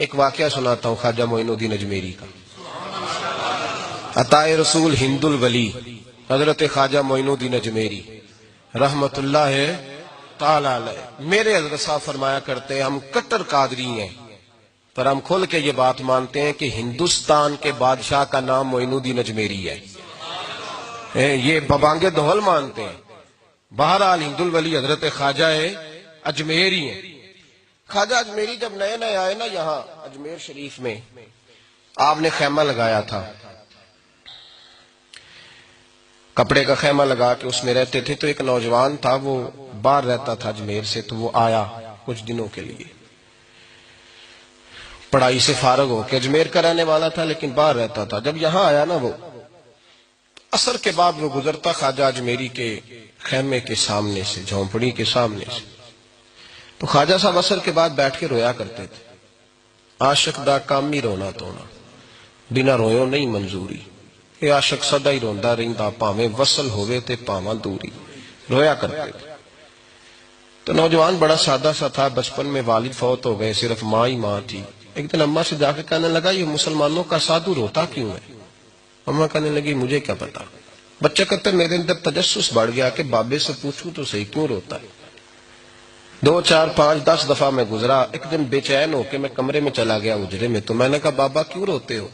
ایک واقعہ سناتا ہوں خواجہ معین الدین اجمیری کا. عطائے رسول ہند الولی حضرت خواجہ معین الدین اجمیری رحمت اللہ تعالی علیہ. میرے حضرت صاحب فرمایا کرتے ہیں ہم کٹر قادری ہیں، پر ہم کھل کے یہ بات مانتے ہیں کہ ہندوستان کے بادشاہ کا نام معین الدین اجمیری ہے. یہ ببانگ دہل مانتے ہیں. بہرحال ہند الولی حضرت خواجہ اجمیری ہیں. خواجہ اجمیری جب نئے نئے آئے نا یہاں اجمیر شریف میں، آپ نے خیمہ لگایا تھا، کپڑے کا خیمہ لگا کے اس میں رہتے تھے. تو ایک نوجوان تھا، وہ باہر رہتا تھا اجمیر سے، تو وہ آیا کچھ دنوں کے لیے، پڑھائی سے فارغ ہو کے. اجمیر کا رہنے والا تھا لیکن باہر رہتا تھا. جب یہاں آیا نا وہ عصر کے بعد وہ گزرتا خواجہ اجمیری کے خیمے کے سامنے سے، جھونپڑی کے سامنے سے، تو خواجہ صاحب عصر کے بعد بیٹھ کے رویا کرتے تھے. عاشق دا کام ہی رونا تونا، بنا رویوں نہیں منظوری. یہ عاشق سدا ہی روندا رہندا، پاویں وصل ہوئے تے پاواں دوری. رویا کرتے تھے. تو نوجوان بڑا سادہ سا تھا، بچپن میں والد فوت ہو گئے، صرف ماں ہی ماں تھی. ایک دن اماں سے جا کے کہنے لگا یہ مسلمانوں کا سادھو روتا کیوں ہے؟ اماں کہنے لگی مجھے کیا پتا. بچہ کہتے میرے اندر تجسس بڑھ گیا کہ بابے سے پوچھوں تو صحیح کیوں روتا ہے. 2 4 5 10 دفعہ میں گزرا. ایک دن بے چین ہو کے میں کمرے میں چلا گیا اجرے میں. تو میں نے کہا بابا کیوں روتے ہو؟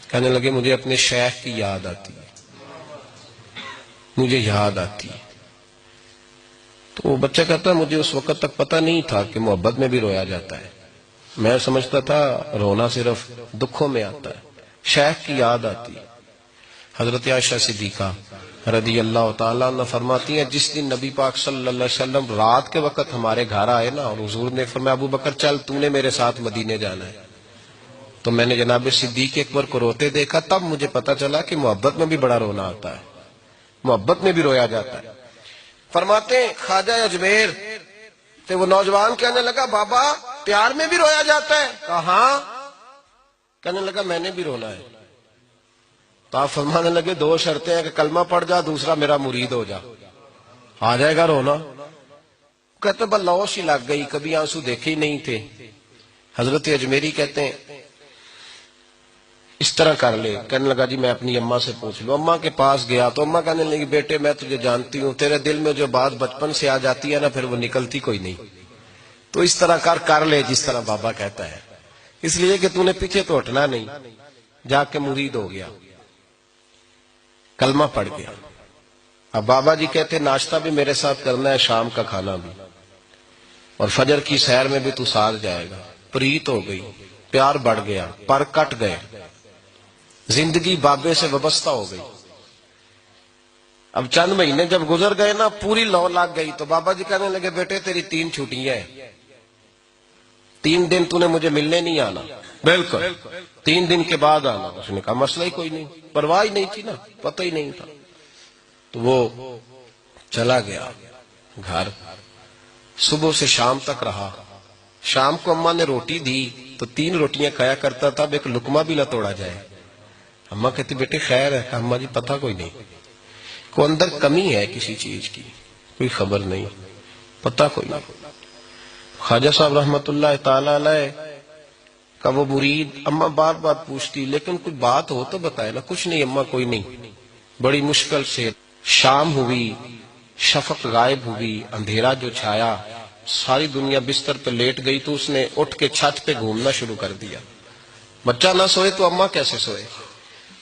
کہنے لگے مجھے اپنے شیخ کی یاد آتی ہے، مجھے یاد آتی ہے. تو وہ بچہ کہتا مجھے اس وقت تک پتہ نہیں تھا کہ محبت میں بھی رویا جاتا ہے. میں سمجھتا تھا رونا صرف دکھوں میں آتا ہے. شیخ کی یاد آتی ہے. حضرت عائشہ صدیقہ رضی اللہ تعالیٰ عنہ فرماتی ہیں جس دن نبی پاک صلی اللہ علیہ وسلم رات کے وقت ہمارے گھر آئے نا، اور حضور نے فرمایا ابو بکر چل تو نے میرے ساتھ مدینے جانا ہے، تو میں نے جناب صدیق اکبر کو روتے دیکھا. تب مجھے پتا چلا کہ محبت میں بھی بڑا رونا آتا ہے، محبت میں بھی رویا جاتا ہے. فرماتے ہیں خواجہ اجمیر تو وہ نوجوان کہنے لگا بابا پیار میں بھی رویا جاتا ہے؟ کہا ہاں. کہنے لگا میں نے بھی رونا ہے. تو آپ فرمانے لگے 2 شرطیں ہیں کہ کلمہ پڑھ جا، دوسرا میرا مرید ہو جا، آ جائے گا رونا. کہتے بس لوش ہی لگ گئی، کبھی آنسو دیکھے ہی نہیں تھے. حضرت اجمیری کہتے ہیں اس طرح کر لے. کہنے لگا جی میں اپنی اماں سے پوچھ لوں. اماں کے پاس گیا تو اماں کہنے لگی بیٹے میں تجھے جانتی ہوں، تیرے دل میں جو بات بچپن سے آ جاتی ہے نا پھر وہ نکلتی کوئی نہیں. تو اس طرح کر لے جس طرح بابا کہتا ہے، اس لیے کہ تو نے پیچھے تو ہٹنا نہیں. جا کے مرید ہو گیا، کلمہ پڑھ گیا. اب بابا جی کہتے ناشتہ بھی میرے ساتھ کرنا ہے، شام کا کھانا بھی، اور فجر کی سیر میں بھی تو ساتھ جائے گا. پریت ہو گئی، پیار بڑھ گیا، پر کٹ گئے، زندگی بابے سے وابستہ ہو گئی. اب چند مہینے جب گزر گئے نا پوری لو لگ گئی. تو بابا جی کہنے لگے بیٹے تیری 3 چھٹیاں ہیں، 3 دن تو نے مجھے ملنے نہیں آنا. بالکل 3 دن کے بعد آنا. اس نے کہا مسئلہ ہی کوئی نہیں، پرواہ ہی نہیں تھی نا، پتہ ہی نہیں تھا. تو وہ چلا گیا گھر، صبح سے شام تک رہا. شام کو اماں نے روٹی دی تو 3 روٹیاں کھایا کرتا تھا، اب ایک لقمہ بھی نہ توڑا جائے. اماں کہتی بیٹے خیر ہے؟ اماں جی پتہ کوئی نہیں، کوئی اندر کمی ہے کسی چیز کی، کوئی خبر نہیں، پتہ کوئی نہیں. خواجہ صاحب رحمت اللہ تعالی علیہ کا وہ مرید اماں بار بار پوچھتی لیکن کوئی بات ہو تو بتائے نا. کچھ نہیں اماں کوئی نہیں. بڑی مشکل سے شام ہوئی، شفق غائب ہوئی، اندھیرا جو چھایا، ساری دنیا بستر پہ لیٹ گئی. تو اس نے اٹھ کے چھت پہ گھومنا شروع کر دیا. بچہ نہ سوئے تو اماں کیسے سوئے؟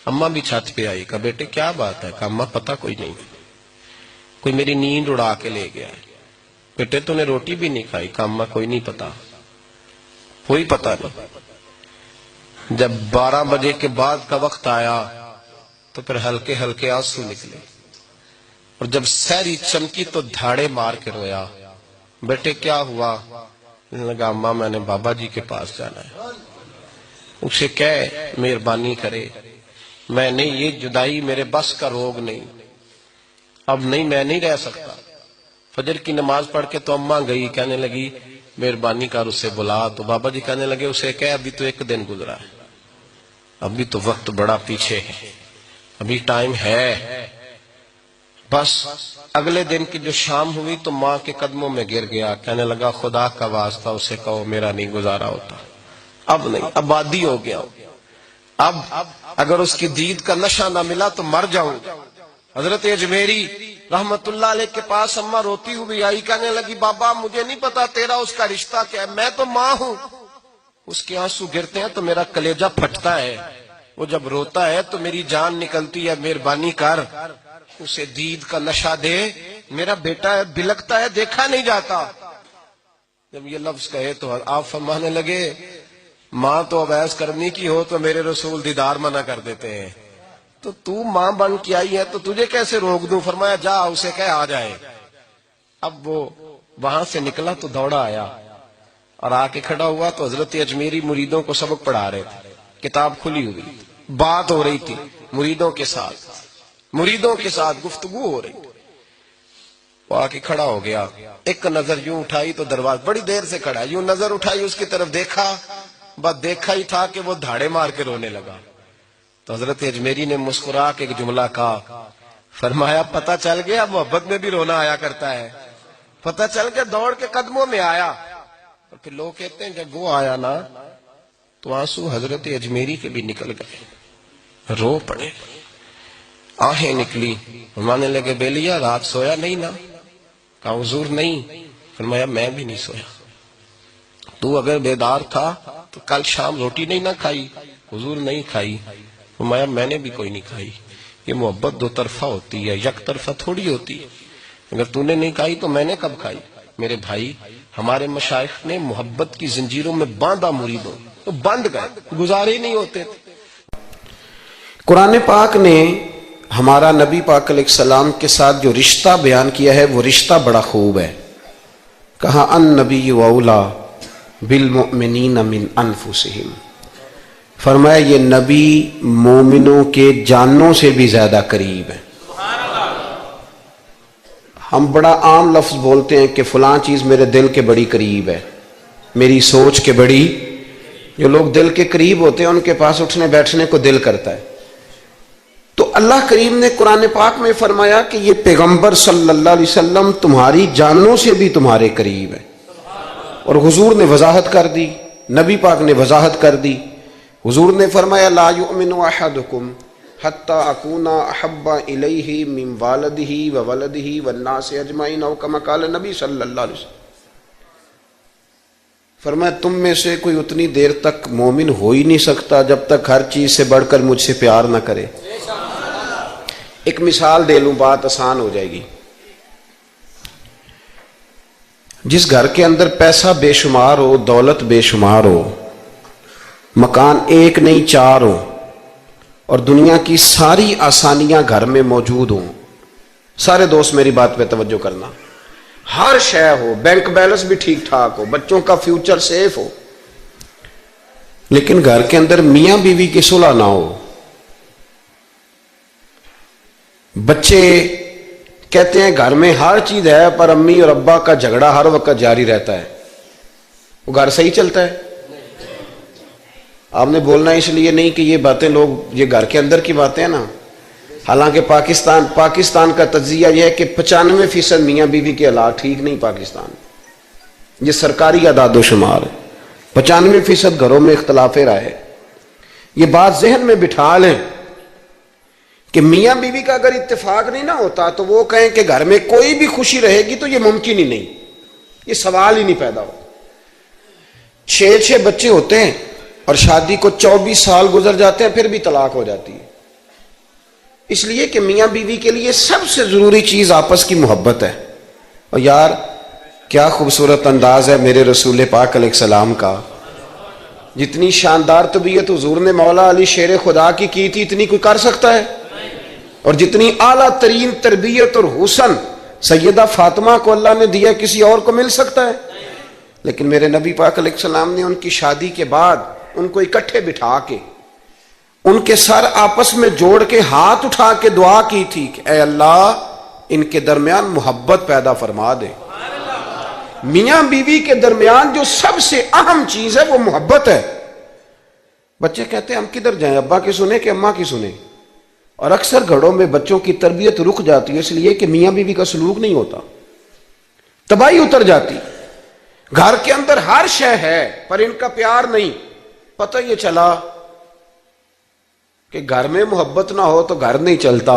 اماں بھی چھت پہ آئی. کہا بیٹے کیا بات ہے؟ کہا اماں پتہ کوئی نہیں، کوئی میری نیند اڑا کے لے گیا ہے. بیٹے تو نے روٹی بھی نہیں کھائی؟ کہا اماں کوئی نہیں پتا، کوئی پتہ نہیں. جب 12 بجے کے بعد کا وقت آیا تو پھر ہلکے ہلکے آنسو نکلے، اور جب سحری چمکی تو دھاڑے مار کے رویا. بیٹے کیا ہوا؟ لگا اماں میں نے بابا جی کے پاس جانا ہے، اسے کہے مہربانی کرے، میں نے یہ جدائی میرے بس کا روگ نہیں، اب نہیں میں نہیں رہ سکتا. فجر کی نماز پڑھ کے تو اماں گئی، کہنے لگی مہربانی کر اسے بلا. تو بابا جی کہنے لگے اسے کہے ابھی تو 1 دن گزرا ہے، ابھی تو وقت بڑا پیچھے ہے، ابھی ٹائم ہے. بس اگلے دن کی جو شام ہوئی تو ماں کے قدموں میں گر گیا، کہنے لگا خدا کا واسطہ اسے کہو میرا نہیں گزارا ہوتا، اب نہیں، اب عادی ہو گیا، اب اگر اس کی دید کا نشہ نہ ملا تو مر جاؤں۔ حضرت اجمیری رحمت اللہ علیہ کے پاس اماں روتی ہوئی آئی، کہنے لگی بابا مجھے نہیں پتا تیرا اس کا رشتہ کیا ہے، میں تو ماں ہوں۔ اس کے آنسو گرتے ہیں تو میرا کلیجہ پھٹتا ہے، وہ جب روتا ہے تو میری جان نکلتی ہے، مہربانی کر اسے دید کا نشہ دے، میرا بیٹا ہے بلکتا ہے دیکھا نہیں جاتا۔ جب یہ لفظ کہے تو آپ فرمانے لگے ماں تو عویس کرنی کی ہو تو میرے رسول دیدار منع کر دیتے ہیں، تو ماں بن کے آئی ہے تو تجھے کیسے روک دوں؟ فرمایا جا اسے کہہ آ جائے۔ اب وہ وہاں سے نکلا تو دوڑا آیا اور آ کے کھڑا ہوا تو حضرت اجمیری مریدوں کو سبق پڑھا رہے تھے، کتاب کھلی ہوئی، بات ہو رہی تھی مریدوں کے ساتھ گفتگو ہو رہی تھی۔ وہ آ کے کھڑا ہو گیا، ایک نظر یوں اٹھائی تو دروازہ، بڑی دیر سے کھڑا، یوں نظر اٹھائی اس کی طرف دیکھا، بس دیکھا ہی تھا کہ وہ دھاڑے مار کے رونے لگا۔ تو حضرت اجمیری نے مسکرا کے ایک جملہ کہا، فرمایا پتہ چل گیا محبت میں بھی رونا آیا کرتا ہے، پتہ چل کے دوڑ کے قدموں میں آیا۔ اور پھر لوگ کہتے ہیں جب وہ آیا نا تو آنسو حضرت اجمیری کے بھی نکل گئے، رو پڑے، آہیں نکلی، فرمانے لگے بیلیا رات سویا نہیں نا؟ کہا حضور نہیں۔ فرمایا میں بھی نہیں سویا، تو اگر بیدار تھا تو کل شام روٹی نہیں نہ کھائی؟ حضور نہیں کھائی۔ فرمایا میں نے بھی کوئی نہیں کھائی۔ یہ محبت دو طرفہ ہوتی ہے، یک طرفہ تھوڑی ہوتی ہے، اگر تو نے نہیں کھائی تو میں نے کب کھائی؟ میرے بھائی ہمارے مشائخ نے محبت کی زنجیروں میں باندھا مریدوں، تو بند گئے، گزارے ہی نہیں ہوتے تھے۔ قرآن پاک نے ہمارا نبی پاک علیہ السلام کے ساتھ جو رشتہ بیان کیا ہے وہ رشتہ بڑا خوب ہے۔ کہا النبی اولا بالمؤمنین من انفسہم، فرمایا یہ نبی مومنوں کے جانوں سے بھی زیادہ قریب ہے۔ ہم بڑا عام لفظ بولتے ہیں کہ فلاں چیز میرے دل کے بڑی قریب ہے، میری سوچ کے بڑی، جو لوگ دل کے قریب ہوتے ہیں ان کے پاس اٹھنے بیٹھنے کو دل کرتا ہے۔ تو اللہ کریم نے قرآن پاک میں فرمایا کہ یہ پیغمبر صلی اللہ علیہ وسلم تمہاری جانوں سے بھی تمہارے قریب ہے، اور حضور نے وضاحت کر دی، نبی پاک نے وضاحت کر دی۔ حضور نے فرمایا لا یؤمن احدکم حتی اکون احب الیہ من والدہ وولدہ والناس اجمعین، او کما قال نبی صلی اللہ علیہ وسلم۔ فرمایا تم میں سے کوئی اتنی دیر تک مومن ہو ہی نہیں سکتا جب تک ہر چیز سے بڑھ کر مجھ سے پیار نہ کرے۔ ایک مثال دے لوں، بات آسان ہو جائے گی۔ جس گھر کے اندر پیسہ بے شمار ہو، دولت بے شمار ہو، مکان ایک نہیں چار ہو، اور دنیا کی ساری آسانیاں گھر میں موجود ہوں، سارے دوست میری بات پہ توجہ کرنا، ہر شے ہو، بینک بیلنس بھی ٹھیک ٹھاک ہو، بچوں کا فیوچر سیف ہو، لیکن گھر کے اندر میاں بیوی کی صلح نہ ہو، بچے کہتے ہیں گھر میں ہر چیز ہے پر امی اور ابا کا جھگڑا ہر وقت جاری رہتا ہے، وہ گھر صحیح چلتا ہے؟ آپ نے بولنا اس لیے نہیں کہ یہ باتیں لوگ، یہ گھر کے اندر کی باتیں ہیں نا، حالانکہ پاکستان کا تجزیہ یہ ہے کہ 95% میاں بیوی کے حالات ٹھیک نہیں پاکستان، یہ سرکاری اعداد و شمار ہے، 95% گھروں میں اختلاف رائے۔ یہ بات ذہن میں بٹھا لیں کہ میاں بیوی کا اگر اتفاق نہیں نہ ہوتا تو وہ کہیں کہ گھر میں کوئی بھی خوشی رہے گی تو یہ ممکن ہی نہیں، یہ سوال ہی نہیں پیدا ہو۔ 6 بچے ہوتے ہیں اور شادی کو 24 سال گزر جاتے ہیں پھر بھی طلاق ہو جاتی ہے، اس لیے کہ میاں بیوی کے لیے سب سے ضروری چیز آپس کی محبت ہے۔ اور یار کیا خوبصورت انداز ہے میرے رسول پاک علیہ السلام کا، جتنی شاندار طبیعت حضور نے مولا علی شیر خدا کی تھی اتنی کوئی کر سکتا ہے؟ اور جتنی اعلیٰ ترین تربیت اور حسن سیدہ فاطمہ کو اللہ نے دیا کسی اور کو مل سکتا ہے؟ لیکن میرے نبی پاک علیہ السلام نے ان کی شادی کے بعد ان کو اکٹھے بٹھا کے ان کے سر آپس میں جوڑ کے ہاتھ اٹھا کے دعا کی تھی کہ اے اللہ ان کے درمیان محبت پیدا فرما دے۔ میاں بیوی کے درمیان جو سب سے اہم چیز ہے وہ محبت ہے۔ بچے کہتے ہیں ہم کدھر جائیں، ابا کی سنیں کہ اماں کی سنیں؟ اور اکثر گھروں میں بچوں کی تربیت رک جاتی ہے اس لیے کہ میاں بیوی کا سلوک نہیں ہوتا، تباہی اتر جاتی۔ گھر کے اندر ہر شے ہے پر ان کا پیار نہیں۔ پتہ یہ چلا کہ گھر میں محبت نہ ہو تو گھر نہیں چلتا۔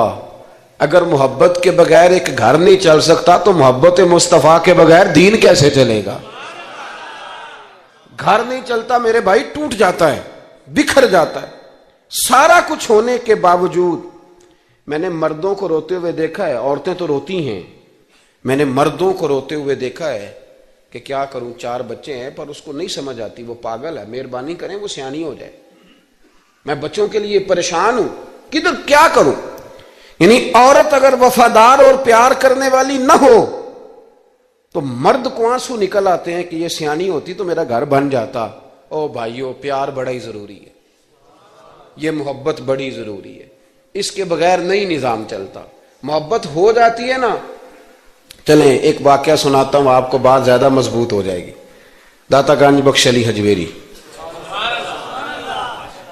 اگر محبت کے بغیر ایک گھر نہیں چل سکتا تو محبت مصطفیٰ کے بغیر دین کیسے چلے گا؟ گھر نہیں چلتا میرے بھائی، ٹوٹ جاتا ہے، بکھر جاتا ہے۔ سارا کچھ ہونے کے باوجود میں نے مردوں کو روتے ہوئے دیکھا ہے، عورتیں تو روتی ہیں، میں نے مردوں کو روتے ہوئے دیکھا ہے کہ کیا کروں، 4 بچے ہیں پر اس کو نہیں سمجھ آتی، وہ پاگل ہے، مہربانی کریں وہ سیانی ہو جائے، میں بچوں کے لیے پریشان ہوں، کدھر کیا کروں۔ یعنی عورت اگر وفادار اور پیار کرنے والی نہ ہو تو مرد کو آنسو نکل آتے ہیں کہ یہ سیانی ہوتی تو میرا گھر بن جاتا۔ او بھائیو، پیار بڑا ہی ضروری ہے، یہ محبت بڑی ضروری ہے، اس کے بغیر نہیں نظام چلتا۔ محبت ہو جاتی ہے نا۔ چلیں ایک واقعہ سناتا ہوں آپ کو، بات زیادہ مضبوط ہو جائے گی۔ داتا گنج بخش علی حجویری،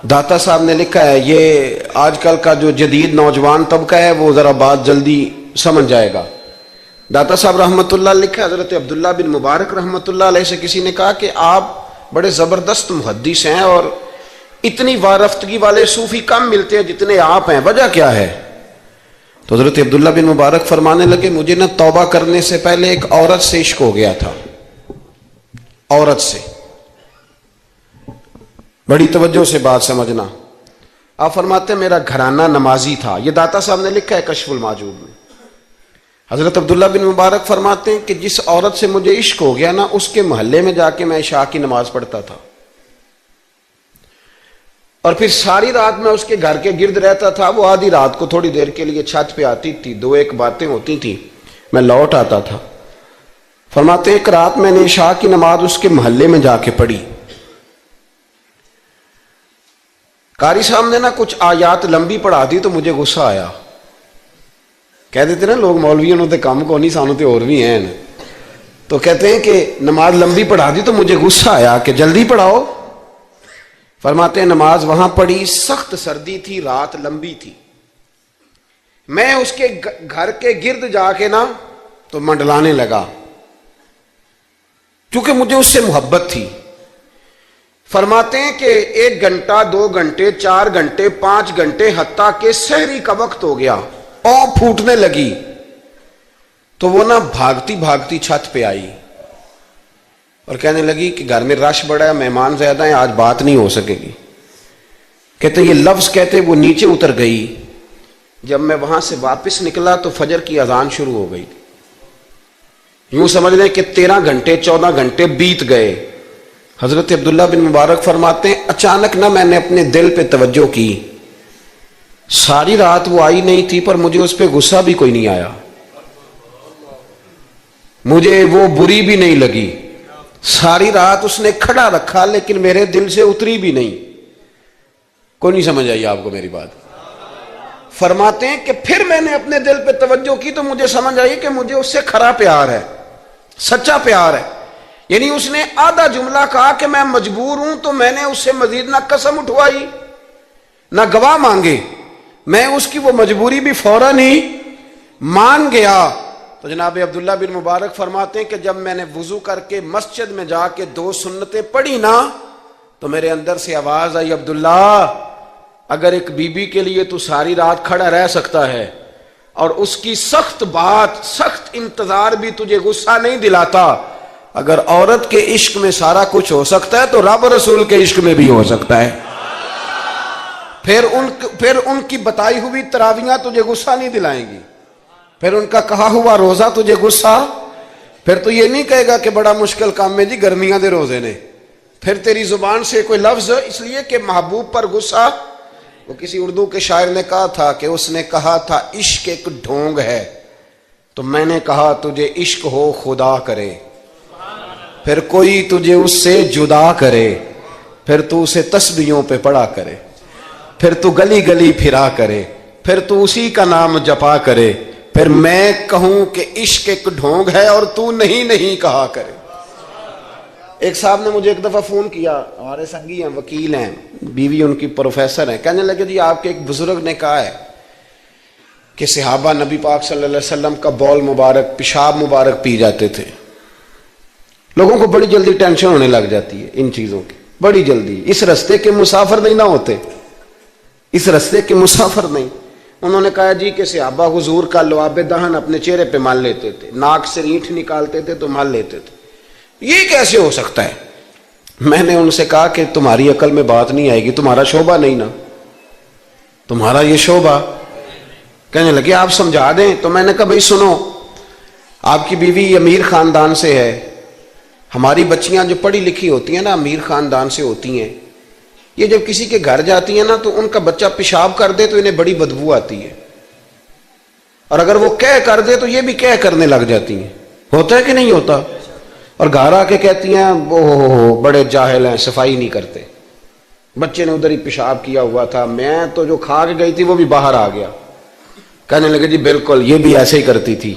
داتا صاحب نے لکھا ہے، یہ آج کل کا جو جدید نوجوان طبقہ ہے وہ ذرا بات جلدی سمجھ جائے گا۔ داتا صاحب رحمۃ اللہ لکھا ہے، حضرت عبداللہ بن مبارک رحمۃ اللہ علیہ سے کسی نے کہا کہ آپ بڑے زبردست محدث ہیں اور اتنی وارفتگی والے صوفی کم ملتے ہیں جتنے آپ ہیں، وجہ کیا ہے؟ تو حضرت عبداللہ بن مبارک فرمانے لگے، مجھے نہ توبہ کرنے سے پہلے ایک عورت سے عشق ہو گیا تھا، عورت سے۔ بڑی توجہ سے بات سمجھنا۔ آپ فرماتے ہیں میرا گھرانہ نمازی تھا، یہ داتا صاحب نے لکھا ہے کشف الماجوب میں۔ حضرت عبداللہ بن مبارک فرماتے ہیں کہ جس عورت سے مجھے عشق ہو گیا نا، اس کے محلے میں جا کے میں عشاء کی نماز پڑھتا تھا، اور پھر ساری رات میں اس کے گھر کے گرد رہتا تھا۔ وہ آدھی رات کو تھوڑی دیر کے لیے چھت پہ آتی تھی، 2-1 باتیں ہوتی تھیں، میں لوٹ آتا تھا۔ فرماتے ہیں ایک رات میں نے عشاء کی نماز اس کے محلے میں جا کے پڑھی۔ قاری صاحب نے نا کچھ آیات لمبی پڑھا دی تو مجھے غصہ آیا۔ کہہ دیتے نا لوگ مولویوں نے کام کو نہیں، سانو تے اور بھی ہیں، تو کہتے ہیں کہ نماز لمبی پڑھا دی تو مجھے غصہ آیا کہ جلدی پڑھاؤ۔ فرماتے ہیں نماز وہاں پڑھی، سخت سردی تھی، رات لمبی تھی، میں اس کے گھر کے گرد جا کے نا تو منڈلانے لگا کیونکہ مجھے اس سے محبت تھی۔ فرماتے ہیں کہ 1 گھنٹہ 2 گھنٹے 4 گھنٹے 5 گھنٹے حتیٰ کہ سحری کا وقت ہو گیا، اور پھوٹنے لگی تو وہ نا بھاگتی بھاگتی چھت پہ آئی اور کہنے لگی کہ گھر میں رش بڑا ہے، مہمان زیادہ ہیں، آج بات نہیں ہو سکے گی۔ کہتے یہ لفظ کہتے وہ نیچے اتر گئی۔ جب میں وہاں سے واپس نکلا تو فجر کی اذان شروع ہو گئی۔ یوں سمجھ لیں کہ 13 گھنٹے 14 گھنٹے بیت گئے۔ حضرت عبداللہ بن مبارک فرماتے ہیں اچانک نہ میں نے اپنے دل پہ توجہ کی، ساری رات وہ آئی نہیں تھی پر مجھے اس پہ غصہ بھی کوئی نہیں آیا، مجھے وہ بری بھی نہیں لگی، ساری رات اس نے کھڑا رکھا لیکن میرے دل سے اتری بھی نہیں۔ کوئی نہیں سمجھ آئی آپ کو میری بات؟ فرماتے ہیں کہ پھر میں نے اپنے دل پہ توجہ کی تو مجھے سمجھ آئی کہ مجھے اس سے کھرا پیار ہے، سچا پیار ہے۔ یعنی اس نے آدھا جملہ کہا کہ میں مجبور ہوں، تو میں نے اس سے مزید نہ قسم اٹھوائی نہ گواہ مانگے، میں اس کی وہ مجبوری بھی فوراً ہی مان گیا۔ تو جناب عبداللہ بن مبارک فرماتے ہیں کہ جب میں نے وضو کر کے مسجد میں جا کے 2 سنتیں پڑھی نا تو میرے اندر سے آواز آئی، عبداللہ اگر ایک بی بی کے لیے تو ساری رات کھڑا رہ سکتا ہے اور اس کی سخت بات سخت انتظار بھی تجھے غصہ نہیں دلاتا، اگر عورت کے عشق میں سارا کچھ ہو سکتا ہے تو رب رسول کے عشق میں بھی ہو سکتا ہے۔ پھر ان کی بتائی ہوئی تراویحاں تجھے غصہ نہیں دلائیں گی، پھر ان کا کہا ہوا روزہ تجھے غصہ، پھر تو یہ نہیں کہے گا کہ بڑا مشکل کام ہے جی گرمیاں دے روزے نے، پھر تیری زبان سے کوئی لفظ، اس لیے کہ محبوب پر غصہ۔ وہ کسی اردو کے شاعر نے کہا تھا کہ اس نے کہا تھا عشق ایک ڈھونگ ہے، تو میں نے کہا تجھے عشق ہو خدا کرے، پھر کوئی تجھے اس سے جدا کرے، پھر تو اسے تسبیحوں پہ پڑھا کرے، پھر تو گلی گلی پھرا کرے، پھر تو اسی کا نام جپا کرے، پھر میں کہوں کہ عشق ایک ڈھونگ ہے اور تو نہیں کہا کرے۔ ایک صاحب نے مجھے ایک دفعہ فون کیا، ہمارے سنگی ہیں، وکیل ہیں، بیوی ان کی پروفیسر ہیں، کہنے لگے جی آپ کے ایک بزرگ نے کہا ہے کہ صحابہ نبی پاک صلی اللہ علیہ وسلم کا بول مبارک، پیشاب مبارک پی جاتے تھے. لوگوں کو بڑی جلدی ٹینشن ہونے لگ جاتی ہے ان چیزوں کی، بڑی جلدی. اس رستے کے مسافر نہیں نہ ہوتے، اس رستے کے مسافر نہیں. انہوں نے کہا جی کہ صحابہ حضور کا لعاب دہن اپنے چہرے پہ مال لیتے تھے، ناک سے رینٹھ نکالتے تھے تو مال لیتے تھے. یہ کیسے ہو سکتا ہے؟ میں نے ان سے کہا کہ تمہاری عقل میں بات نہیں آئے گی، تمہارا شعبہ نہیں نا، تمہارا یہ شعبہ. کہنے لگے آپ سمجھا دیں. تو میں نے کہا بھائی سنو، آپ کی بیوی امیر خاندان سے ہے، ہماری بچیاں جو پڑھی لکھی ہوتی ہیں نا امیر خاندان سے ہوتی ہیں، یہ جب کسی کے گھر جاتی ہیں نا تو ان کا بچہ پیشاب کر دے تو انہیں بڑی بدبو آتی ہے، اور اگر وہ کہہ کر دے تو یہ بھی کہہ کرنے لگ جاتی ہیں. ہوتا ہے کہ نہیں ہوتا؟ اور گھر آ کے کہتی ہیں وہ بڑے جاہل ہیں، صفائی نہیں کرتے، بچے نے ادھر ہی پیشاب کیا ہوا تھا، میں تو جو کھا کے گئی تھی وہ بھی باہر آ گیا. کہنے لگے جی بالکل یہ بھی ایسے ہی کرتی تھی.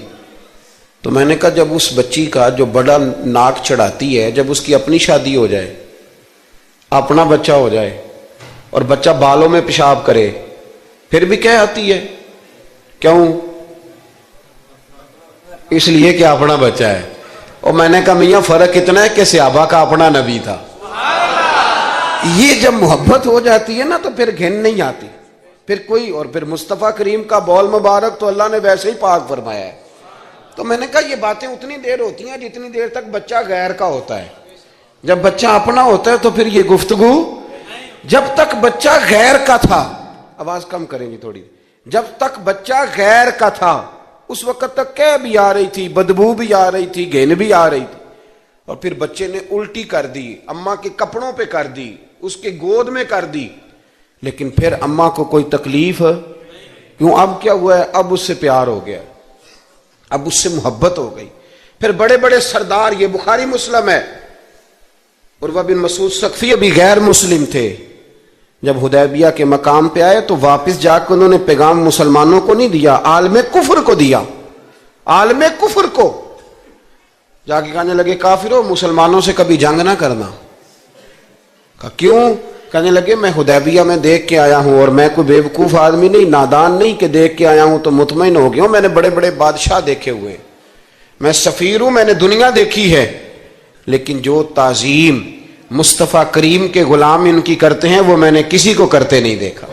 تو میں نے کہا جب اس بچی کا جو بڑا ناک چڑھاتی ہے، جب اس کی اپنی شادی ہو جائے، اپنا بچہ ہو جائے اور بچہ بالوں میں پیشاب کرے، پھر بھی کہہ آتی ہے. کیوں؟ اس لیے کہ اپنا بچہ ہے. اور میں نے کہا میاں فرق اتنا ہے کہ صحابہ کا اپنا نبی تھا. یہ جب محبت ہو جاتی ہے نا تو پھر گھن نہیں آتی پھر کوئی. اور پھر مصطفیٰ کریم کا بول مبارک تو اللہ نے ویسے ہی پاک فرمایا ہے. تو میں نے کہا یہ باتیں اتنی دیر ہوتی ہیں جتنی دیر تک بچہ غیر کا ہوتا ہے. جب بچہ اپنا ہوتا ہے تو پھر یہ گفتگو. جب تک بچہ غیر کا تھا، آواز کم کریں گی تھوڑی، جب تک بچہ غیر کا تھا اس وقت تک کہہ بھی آ رہی تھی، بدبو بھی آ رہی تھی، گھن بھی آ رہی تھی. اور پھر بچے نے الٹی کر دی، اماں کے کپڑوں پہ کر دی، اس کے گود میں کر دی، لیکن پھر اماں کو کوئی تکلیف کیوں؟ اب کیا ہوا ہے؟ اب اس سے پیار ہو گیا، اب اس سے محبت ہو گئی. پھر بڑے بڑے سردار، یہ بخاری مسلم ہے، عروہ بن مسعود ثقفی ابھی غیر مسلم تھے، جب حدیبیہ کے مقام پہ آئے تو واپس جا کے انہوں نے پیغام مسلمانوں کو نہیں دیا، عالم کفر کو دیا. عالم کفر کو جا کے کہنے لگے کافرو، مسلمانوں سے کبھی جنگ نہ کرنا. کہا کیوں؟ کہنے لگے میں حدیبیہ میں دیکھ کے آیا ہوں، اور میں کوئی بے وقوف آدمی نہیں، نادان نہیں کہ دیکھ کے آیا ہوں تو مطمئن ہو گیا ہوں. میں نے بڑے بڑے بادشاہ دیکھے ہوئے، میں سفیر ہوں، میں نے دنیا دیکھی ہے، لیکن جو تعظیم مصطفیٰ کریم کے غلام ان کی کرتے ہیں وہ میں نے کسی کو کرتے نہیں دیکھا.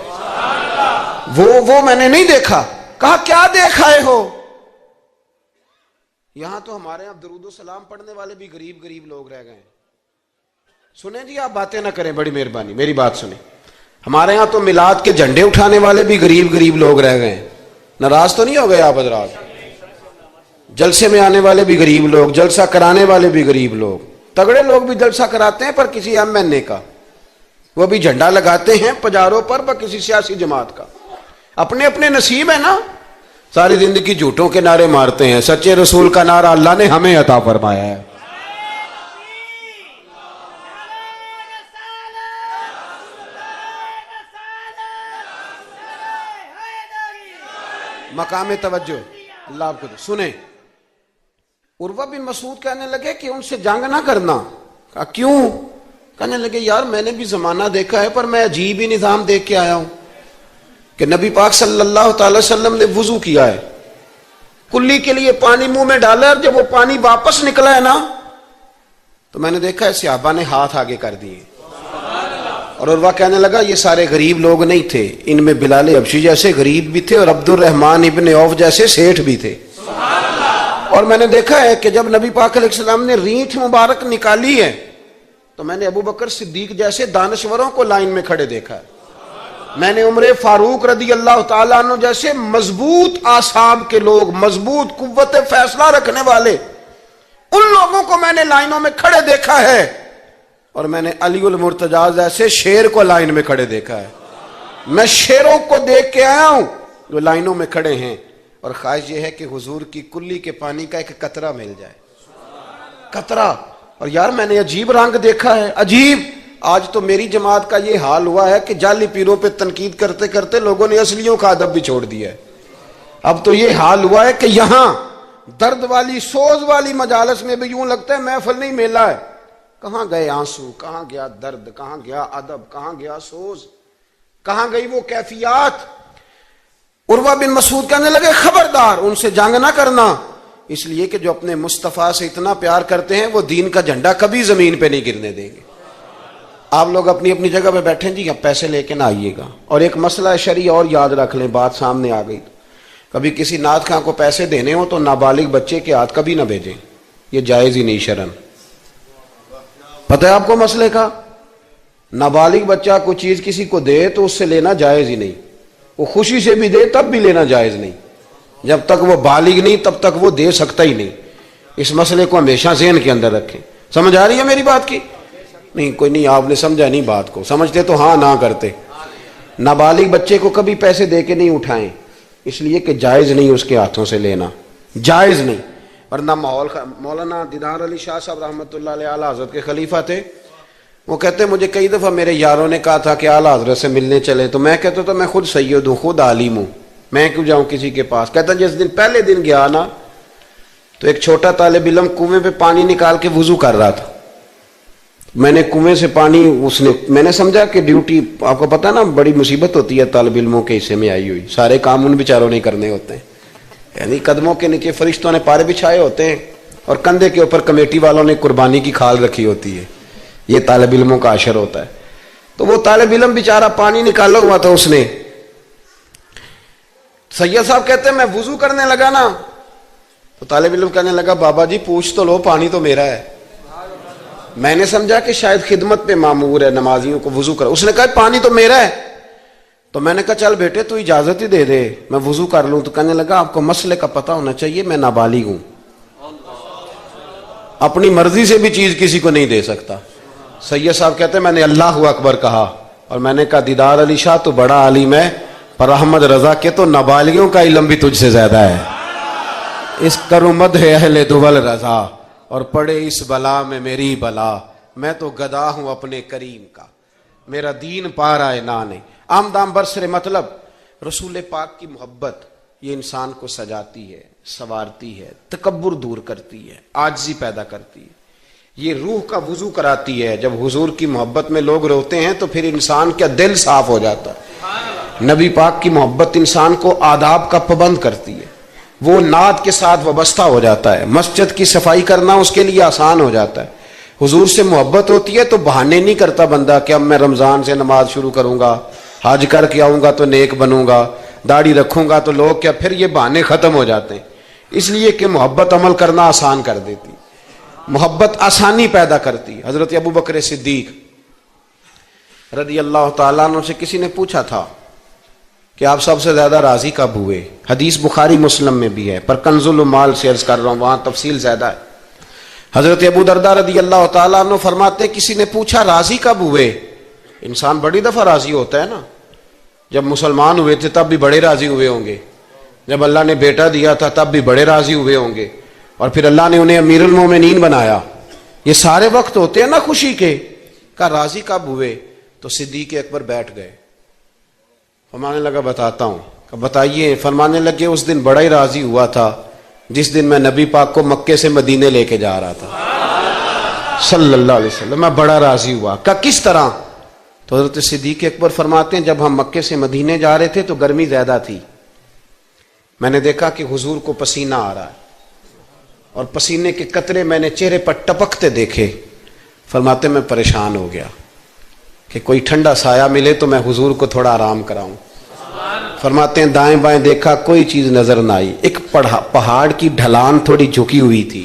وہ میں نے نہیں دیکھا. کہا کیا دیکھ آئے ہو؟ یہاں تو ہمارے یہاں درود و سلام پڑھنے والے بھی غریب غریب لوگ رہ گئے ہیں. سنیں جی، آپ باتیں نہ کریں، بڑی مہربانی میری بات سنیں. ہمارے یہاں تو میلاد کے جھنڈے اٹھانے والے بھی غریب غریب لوگ رہ گئے ہیں. ناراض تو نہیں ہو گئے آپ حضرات؟ جلسے میں آنے والے بھی غریب لوگ، جلسہ کرانے والے بھی غریب لوگ. تگڑے لوگ بھی جلسہ کراتے ہیں پر کسی ایم این اے کا، وہ بھی جھنڈا لگاتے ہیں پجاروں پر کسی سیاسی جماعت کا. اپنے اپنے نصیب ہے نا. ساری زندگی جھوٹوں کے نعرے مارتے ہیں، سچے رسول کا نعرہ اللہ نے ہمیں عطا فرمایا ہے. مقام توجہ اللہ آپ کو سنیں. عروہ بن مسعود کہنے لگے کہ ان سے جنگ نہ کرنا. کہا کیوں؟ کہنے لگے یار میں نے بھی زمانہ دیکھا ہے پر میں عجیب ہی نظام دیکھ کے آیا ہوں کہ نبی پاک صلی اللہ تعالی وسلم نے وضو کیا ہے، کلی کے لیے پانی منہ میں ڈالا، اور جب وہ پانی واپس نکلا ہے نا تو میں نے دیکھا ہے صحابہ نے ہاتھ آگے کر دیے. اور عروہ کہنے لگا یہ سارے غریب لوگ نہیں تھے، ان میں بلال حبشی جیسے غریب بھی تھے اور عبد الرحمن ابن عوف جیسے سیٹھ بھی تھے. اور میں نے دیکھا ہے کہ جب نبی پاک علیہ السلام نے رینٹھ مبارک نکالی ہے تو میں نے ابو بکر صدیق جیسے دانشوروں کو لائن میں کھڑے دیکھا ہے. میں نے عمر فاروق رضی اللہ تعالیٰ عنہ جیسے مضبوط اعصاب کے لوگ، مضبوط قوت فیصلہ رکھنے والے، ان لوگوں کو میں نے لائنوں میں کھڑے دیکھا ہے. اور میں نے علی المرتضیٰ جیسے شیر کو لائن میں کھڑے دیکھا ہے. میں شیروں کو دیکھ کے آیا ہوں جو لائنوں میں کھڑے ہیں. اور خواہش یہ ہے کہ حضور کی کلی کے پانی کا ایک قطرہ مل جائے، قطرہ. اور یار میں نے عجیب رنگ دیکھا ہے، عجیب. آج تو میری جماعت کا یہ حال ہوا ہے کہ جعلی پیروں پہ تنقید کرتے کرتے لوگوں نے اصلیوں کا ادب بھی چھوڑ دیا ہے. اب تو یہ حال ہوا ہے کہ یہاں درد والی سوز والی مجالس میں بھی یوں لگتا ہے محفل نہیں میلہ ہے. کہاں گئے آنسو، کہاں گیا درد، کہاں گیا ادب، کہاں گیا سوز، کہاں گئی وہ کیفیات. عروہ بن مسعود کہنے لگے خبردار ان سے جنگ نہ کرنا، اس لیے کہ جو اپنے مصطفیٰ سے اتنا پیار کرتے ہیں وہ دین کا جھنڈا کبھی زمین پہ نہیں گرنے دیں گے۔ آپ لوگ اپنی اپنی جگہ پہ بیٹھیں جی، اب پیسے لے کے نہ آئیے گا۔ اور ایک مسئلہ شرعی اور یاد رکھ لیں، بات سامنے آ گئی، کبھی کسی نعت خواں کو پیسے دینے ہوں تو نابالغ بچے کے ہاتھ کبھی نہ بھیجیں، یہ جائز ہی نہیں شرعن۔ پتہ ہے آپ کو مسئلے کا؟ نابالغ بچہ کوئی چیز کسی کو دے تو اس سے لینا جائز ہی نہیں، وہ خوشی سے بھی دے تب بھی لینا جائز نہیں، جب تک وہ بالغ نہیں تب تک وہ دے سکتا ہی نہیں۔ اس مسئلے کو ہمیشہ ذہن کے اندر رکھیں۔ سمجھ آ رہی ہے میری بات کی؟ نہیں کوئی نہیں، آپ نے سمجھا نہیں بات کو، سمجھتے تو ہاں نہ کرتے۔ نابالغ بچے کو کبھی پیسے دے کے نہیں اٹھائیں، اس لیے کہ جائز نہیں اس کے ہاتھوں سے لینا، جائز نہیں۔ ورنہ مولانا دیدار علی شاہ صاحب رحمۃ اللہ علیہ اعلیٰ حضرت کے خلیفہ تھے، وہ کہتے ہیں مجھے کئی دفعہ میرے یاروں نے کہا تھا کہ اعلیٰ حضرت سے ملنے چلے، تو میں کہتا تھا میں خود سید ہوں، خود عالم ہوں، میں کیوں جاؤں کسی کے پاس۔ کہتا جس دن پہلے دن گیا نا تو ایک چھوٹا طالب علم کنویں پہ پانی نکال کے وضو کر رہا تھا، میں نے کنویں سے پانی میں نے سمجھا کہ ڈیوٹی، آپ کو پتا نا بڑی مصیبت ہوتی ہے طالب علموں کے حصے میں آئی ہوئی، سارے کام ان بیچاروں نے کرنے ہوتے ہیں، یعنی قدموں کے نیچے فرشتوں نے پارے بچھائے ہوتے ہیں اور کندھے کے اوپر کمیٹی والوں نے قربانی کی کھال رکھی ہوتی ہے، یہ طالب علموں کا عشر ہوتا ہے۔ تو وہ طالب علم بیچارہ پانی نکالا ہوا تھا، اس نے، سید صاحب کہتے ہیں میں وضو کرنے لگا نا تو طالب علم کہنے لگا بابا جی پوچھ تو لو، پانی تو میرا ہے۔ میں نے سمجھا کہ شاید خدمت پہ معمور ہے نمازیوں کو وضو کر، اس نے کہا پانی تو میرا ہے، تو میں نے کہا چل بیٹے تو اجازت ہی دے دے میں وضو کر لوں، تو کہنے لگا آپ کو مسئلے کا پتہ ہونا چاہیے، میں نابالغ ہوں، اپنی مرضی سے بھی چیز کسی کو نہیں دے سکتا۔ سید صاحب کہتے ہیں میں نے اللہ اکبر کہا اور میں نے کہا دیدار علی شاہ تو بڑا عالم ہے، پر احمد رضا کے تو نابالغوں کا علم بھی تجھ سے زیادہ ہے، اس کرمد ہے اہل دول رضا اور پڑے اس بلا میں میری بلا، میں تو گدا ہوں اپنے کریم کا، میرا دین پا رہا ہے نانے۔ آمدام برسر مطلب رسول پاک کی محبت یہ انسان کو سجاتی ہے، سنوارتی ہے، تکبر دور کرتی ہے، عاجزی پیدا کرتی ہے، یہ روح کا وضو کراتی ہے۔ جب حضور کی محبت میں لوگ روتے ہیں تو پھر انسان کا دل صاف ہو جاتا ہے۔ نبی پاک کی محبت انسان کو آداب کا پابند کرتی ہے، وہ نعت کے ساتھ وابستہ ہو جاتا ہے، مسجد کی صفائی کرنا اس کے لیے آسان ہو جاتا ہے۔ حضور سے محبت ہوتی ہے تو بہانے نہیں کرتا بندہ کہ اب میں رمضان سے نماز شروع کروں گا، حج کر کے آؤں گا تو نیک بنوں گا، داڑھی رکھوں گا تو لوگ کیا، پھر یہ بہانے ختم ہو جاتے ہیں، اس لیے کہ محبت عمل کرنا آسان کر دیتی، محبت آسانی پیدا کرتی۔ حضرت ابو بکر صدیق رضی اللہ تعالیٰ عنہ سے کسی نے پوچھا تھا کہ آپ سب سے زیادہ راضی کب ہوئے؟ حدیث بخاری مسلم میں بھی ہے، پر کنز المال سے عرض کر رہا ہوں، وہاں تفصیل زیادہ ہے۔ حضرت ابو درداء رضی اللہ تعالیٰ عنہ فرماتے ہیں کسی نے پوچھا راضی کب ہوئے؟ انسان بڑی دفعہ راضی ہوتا ہے نا، جب مسلمان ہوئے تھے تب بھی بڑے راضی ہوئے ہوں گے، جب اللہ نے بیٹا دیا تھا تب بھی بڑے راضی ہوئے ہوں گے، اور پھر اللہ نے انہیں امیر المومنین بنایا، یہ سارے وقت ہوتے ہیں نا خوشی کے۔ کہا راضی کب ہوئے؟ تو صدیق اکبر بیٹھ گئے، فرمانے لگا بتاتا ہوں۔ کہ بتائیے۔ فرمانے لگے اس دن بڑا ہی راضی ہوا تھا جس دن میں نبی پاک کو مکے سے مدینے لے کے جا رہا تھا صلی اللہ علیہ وسلم، میں بڑا راضی ہوا۔ کہ کس طرح؟ تو حضرت صدیق اکبر فرماتے ہیں جب ہم مکے سے مدینے جا رہے تھے تو گرمی زیادہ تھی، میں نے دیکھا کہ حضور کو پسینہ آ رہا ہے اور پسینے کے قطرے میں نے چہرے پر ٹپکتے دیکھے۔ فرماتے میں پریشان ہو گیا کہ کوئی ٹھنڈا سایہ ملے تو میں حضور کو تھوڑا آرام کراؤں۔ فرماتے ہیں دائیں بائیں دیکھا کوئی چیز نظر نہ آئی، ایک پہاڑ کی ڈھلان تھوڑی جھکی ہوئی تھی،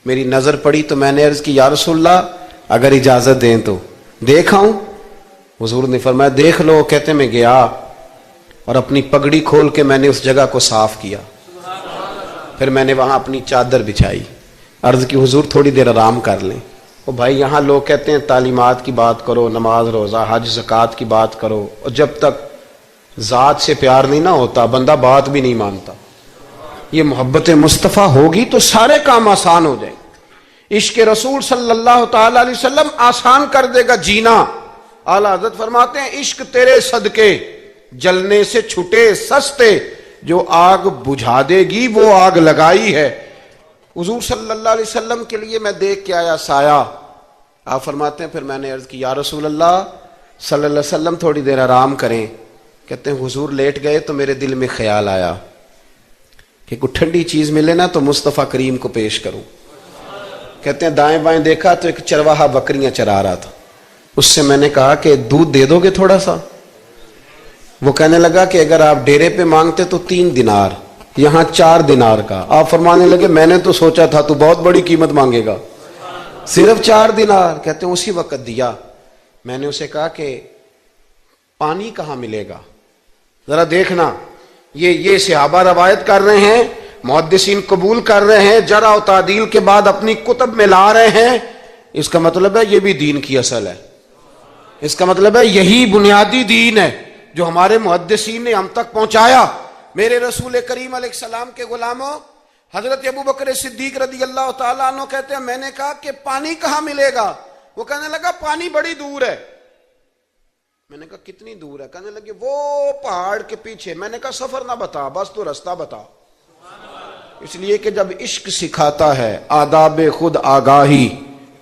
میری نظر پڑی تو میں نے عرض کی یا رسول اللہ اگر اجازت دیں تو دیکھ آؤں؟ حضور نے فرمایا دیکھ لو۔ کہتے میں گیا اور اپنی پگڑی کھول کے میں نے اس جگہ کو صاف کیا، پھر میں نے وہاں اپنی چادر بچھائی، عرض کی حضور تھوڑی دیر آرام کر لیں۔ او بھائی یہاں لوگ کہتے ہیں تعلیمات کی بات کرو، نماز روزہ حج زکوٰۃ کی بات کرو، اور جب تک ذات سے پیار نہیں نہ ہوتا بندہ بات بھی نہیں مانتا۔ یہ محبت مصطفیٰ ہوگی تو سارے کام آسان ہو جائیں گے۔ عشق رسول صلی اللہ تعالی علیہ وسلم آسان کر دے گا جینا۔ اعلیٰ حضرت فرماتے ہیں عشق تیرے صدقے جلنے سے چھٹے سستے، جو آگ بجھا دے گی وہ آگ لگائی ہے۔ حضور صلی اللہ علیہ وسلم کے لیے میں دیکھ کے آیا سایہ، آپ فرماتے ہیں پھر میں نے عرض کی یا رسول اللہ صلی اللہ علیہ وسلم تھوڑی دیر آرام کریں۔ کہتے ہیں حضور لیٹ گئے تو میرے دل میں خیال آیا کہ کوئی ٹھنڈی چیز ملے نا تو مصطفیٰ کریم کو پیش کروں. کہتے ہیں دائیں بائیں دیکھا تو ایک چرواہا بکریاں چرا رہا تھا. اس سے میں نے کہا کہ دودھ دے دو گے تھوڑا سا؟ وہ کہنے لگا کہ اگر آپ ڈیرے پہ مانگتے تو 3 دینار، یہاں 4 دینار کا. آپ فرمانے لگے میں نے تو سوچا تھا تو بہت بڑی قیمت مانگے گا، صرف 4 دینار. کہتے ہیں اسی وقت دیا. میں نے اسے کہا کہ پانی کہاں ملے گا؟ ذرا دیکھنا، یہ صحابہ روایت کر رہے ہیں، محدثین قبول کر رہے ہیں، جرح و تعدیل کے بعد اپنی کتب میں لا رہے ہیں. اس کا مطلب ہے یہ بھی دین کی اصل ہے. اس کا مطلب ہے یہی بنیادی دین ہے جو ہمارے محدثین نے ہم تک پہنچایا. میرے رسول کریم علیہ السلام کے غلاموں، حضرت ابوبکر صدیق رضی اللہ تعالیٰ عنہ کہتے ہیں میں نے کہا کہ پانی کہاں ملے گا؟ وہ کہنے لگا پانی بڑی دور ہے. میں نے کہا کتنی دور ہے؟ کہنے لگے وہ پہاڑ کے پیچھے. میں نے کہا سفر نہ بتا، بس تو رستہ بتا. اس لیے کہ جب عشق سکھاتا ہے آداب خود آگاہی،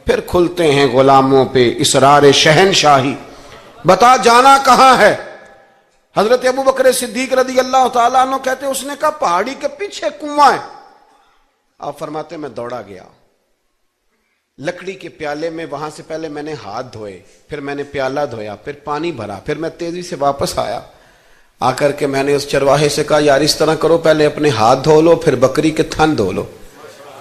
پھر کھلتے ہیں غلاموں پہ اسرار شہنشاہی. بتا جانا کہاں ہے؟ حضرت ابوبکر صدیق رضی اللہ تعالیٰ عنہ کہتے ہیں اس نے کہا پہاڑی کے پیچھے کنواں ہے. آپ فرماتے میں دوڑا گیا لکڑی کے پیالے میں. وہاں سے پہلے میں نے ہاتھ دھوئے، پھر میں نے پیالہ دھویا، پھر پانی بھرا، پھر میں تیزی سے واپس آیا. آ کر کے میں نے اس چرواہے سے کہا یار اس طرح کرو، پہلے اپنے ہاتھ دھو لو، پھر بکری کے تھن دھو لو،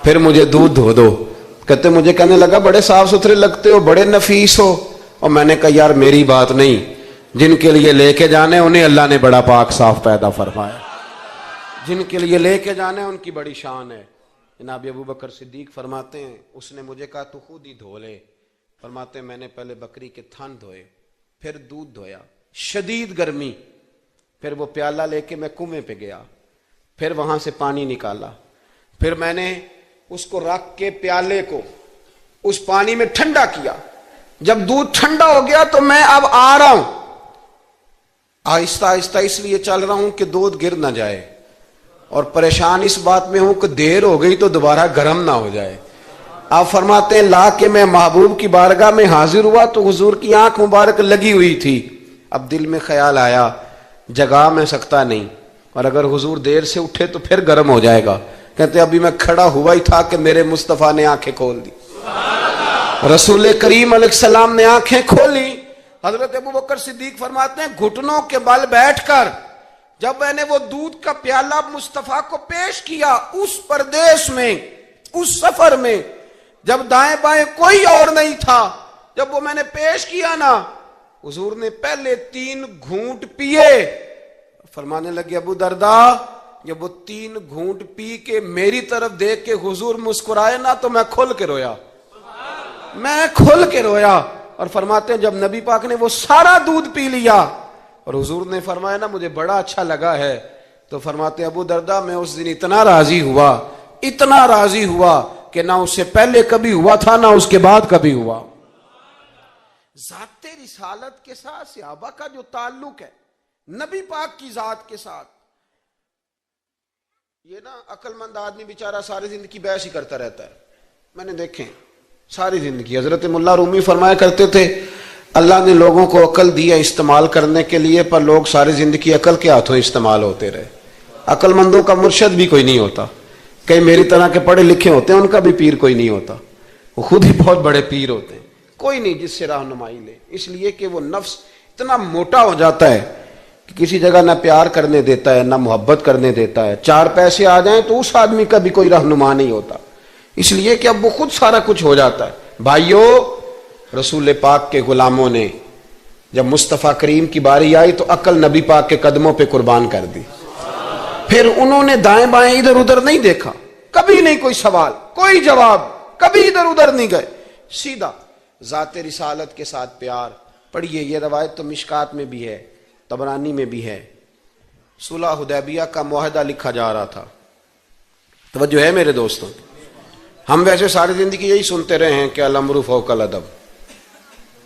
پھر مجھے دودھ دھو دو. کہتے مجھے کہنے لگا بڑے صاف ستھرے لگتے ہو، بڑے نفیس ہو. اور میں نے کہا یار میری بات نہیں، جن کے لیے لے کے جانے انہیں اللہ نے بڑا پاک صاف پیدا فرمایا. جن کے لیے لے کے جانے ان کی بڑی شان ہے. جناب ابوبکر صدیق فرماتے ہیں اس نے مجھے کہا تو خود ہی دھو لے. فرماتے ہیں میں نے پہلے بکری کے تھن دھوئے، پھر دودھ دھویا، شدید گرمی. پھر وہ پیالہ لے کے میں کنویں پہ گیا، پھر وہاں سے پانی نکالا، پھر میں نے اس کو رکھ کے پیالے کو اس پانی میں ٹھنڈا کیا. جب دودھ ٹھنڈا ہو گیا تو میں اب آ رہا ہوں، آہستہ آہستہ اس لیے چل رہا ہوں کہ دودھ گر نہ جائے، اور پریشان اس بات میں ہوں کہ دیر ہو گئی تو دوبارہ گرم نہ ہو جائے. آپ فرماتے ہیں لا کے میں محبوب کی بارگاہ میں حاضر ہوا تو حضور کی آنکھ مبارک لگی ہوئی تھی. اب دل میں خیال آیا جگہ میں سکتا نہیں، اور اگر حضور دیر سے اٹھے تو پھر گرم ہو جائے گا. کہتے ابھی میں کھڑا ہوا ہی تھا کہ میرے مصطفیٰ نے آنکھیں کھول دی. رسول کریم علیہ السلام نے آنکھیں کھولی. حضرت ابوبکر صدیق فرماتے ہیں گھٹنوں کے بل بیٹھ کر جب میں نے وہ دودھ کا پیالہ مصطفیٰ کو پیش کیا، اس پردیس میں، اس سفر میں، جب دائیں بائیں کوئی اور نہیں تھا، جب وہ میں نے پیش کیا نا، حضور نے پہلے 3 گھونٹ پیے. فرمانے لگے ابو درداء جب وہ 3 گھونٹ پی کے میری طرف دیکھ کے حضور مسکرائے نا تو میں کھل کے رویا، میں کھل کے رویا. اور فرماتے ہیں جب نبی پاک نے وہ سارا دودھ پی لیا اور حضور نے فرمایا نا مجھے بڑا اچھا لگا ہے، تو فرماتے ابو درداء میں اس دن اتنا راضی ہوا کہ نہ اس سے پہلے کبھی ہوا تھا نہ اس کے بعد کبھی ہوا. ذات رسالت کے ساتھ صحابہ کا جو تعلق ہے نبی پاک کی ذات کے ساتھ، یہ نا عقل مند آدمی بیچارہ ساری زندگی بحث ہی کرتا رہتا ہے. میں نے دیکھیں ساری زندگی. حضرت ملا رومی فرمایا کرتے تھے اللہ نے لوگوں کو عقل دیا استعمال کرنے کے لیے، پر لوگ ساری زندگی عقل کے ہاتھوں استعمال ہوتے رہے. عقل مندوں کا مرشد بھی کوئی نہیں ہوتا. کئی میری طرح کے پڑھے لکھے ہوتے ہیں ان کا بھی پیر کوئی نہیں ہوتا، وہ خود ہی بہت بڑے پیر ہوتے ہیں. کوئی نہیں جس سے رہنمائی لے، اس لیے کہ وہ نفس اتنا موٹا ہو جاتا ہے کہ کسی جگہ نہ پیار کرنے دیتا ہے نہ محبت کرنے دیتا ہے. 4 پیسے آ جائیں تو اس آدمی کا بھی کوئی رہنما نہیں ہوتا، اس لیے کہ اب وہ خود سارا کچھ ہو جاتا ہے. بھائیو، رسول پاک کے غلاموں نے جب مصطفیٰ کریم کی باری آئی تو عقل نبی پاک کے قدموں پہ قربان کر دی. پھر انہوں نے دائیں بائیں ادھر ادھر نہیں دیکھا، کبھی نہیں کوئی سوال کوئی جواب، کبھی ادھر ادھر نہیں گئے، سیدھا ذات رسالت کے ساتھ پیار. پڑھیے یہ روایت تو مشکات میں بھی ہے، طبرانی میں بھی ہے. صلح حدیبیہ کا معاہدہ لکھا جا رہا تھا. توجہ ہے میرے دوستوں؟ ہم ویسے ساری زندگی یہی سنتے رہے ہیں کہ الامر فوق الادب،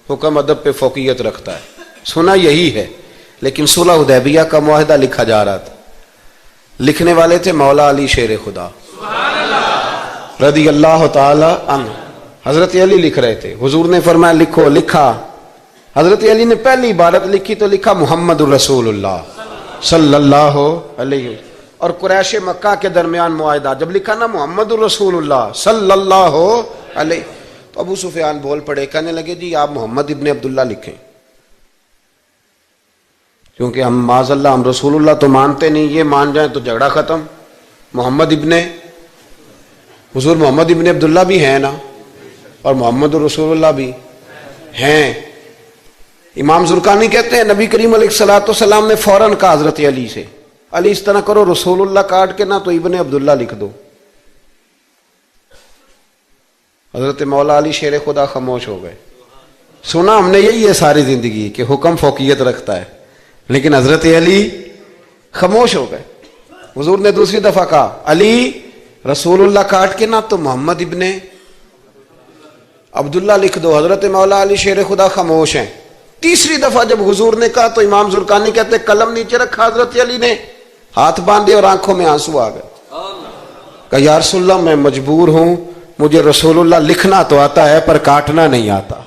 حکم ادب پہ فوقیت رکھتا ہے، سنا یہی ہے. لیکن صلح حدیبیہ کا معاہدہ لکھا جا رہا تھا. لکھنے والے تھے مولا علی شیر خدا رضی اللہ تعالی عنہ. حضرت علی لکھ رہے تھے. حضور نے فرمایا لکھو. لکھا. حضرت علی نے پہلی عبارت لکھی تو لکھا محمد الرسول اللہ صلی اللہ علیہ وسلم. اور قریش مکہ کے درمیان معاہدہ جب لکھا نا محمد الرسول اللہ صلی اللہ علیہ، تو ابو سفیان بول پڑے، کہنے لگے جی آپ محمد ابن عبداللہ لکھیں، کیونکہ ہم معاذ اللہ ہم رسول اللہ تو مانتے نہیں، یہ مان جائیں تو جھگڑا ختم. محمد ابن حضور محمد ابن عبداللہ بھی ہیں نا، اور محمد الرسول اللہ بھی ہیں. امام زرقانی کہتے ہیں نبی کریم علیہ الصلوۃ والسلام نے فوراً کہا حضرت علی سے، علی اس طرح کرو رسول اللہ کاٹ کے نہ تو ابن عبداللہ لکھ دو. حضرت مولا علی شیر خدا خاموش ہو گئے. سنا ہم نے یہی ہے ساری زندگی کہ حکم فوقیت رکھتا ہے، لیکن حضرت علی خاموش ہو گئے. حضور نے دوسری دفعہ کہا علی رسول اللہ کاٹ کے نہ تو محمد ابن عبداللہ لکھ دو. حضرت مولا علی شیر خدا خاموش ہیں. تیسری دفعہ جب حضور نے کہا تو امام زرقانی کہتے قلم نیچے رکھا حضرت علی نے، ہاتھ باندھے اور آنکھوں میں آنسو آ گئے. کہا یا رسول اللہ میں مجبور ہوں، مجھے رسول اللہ لکھنا تو آتا ہے پر کاٹنا نہیں آتا.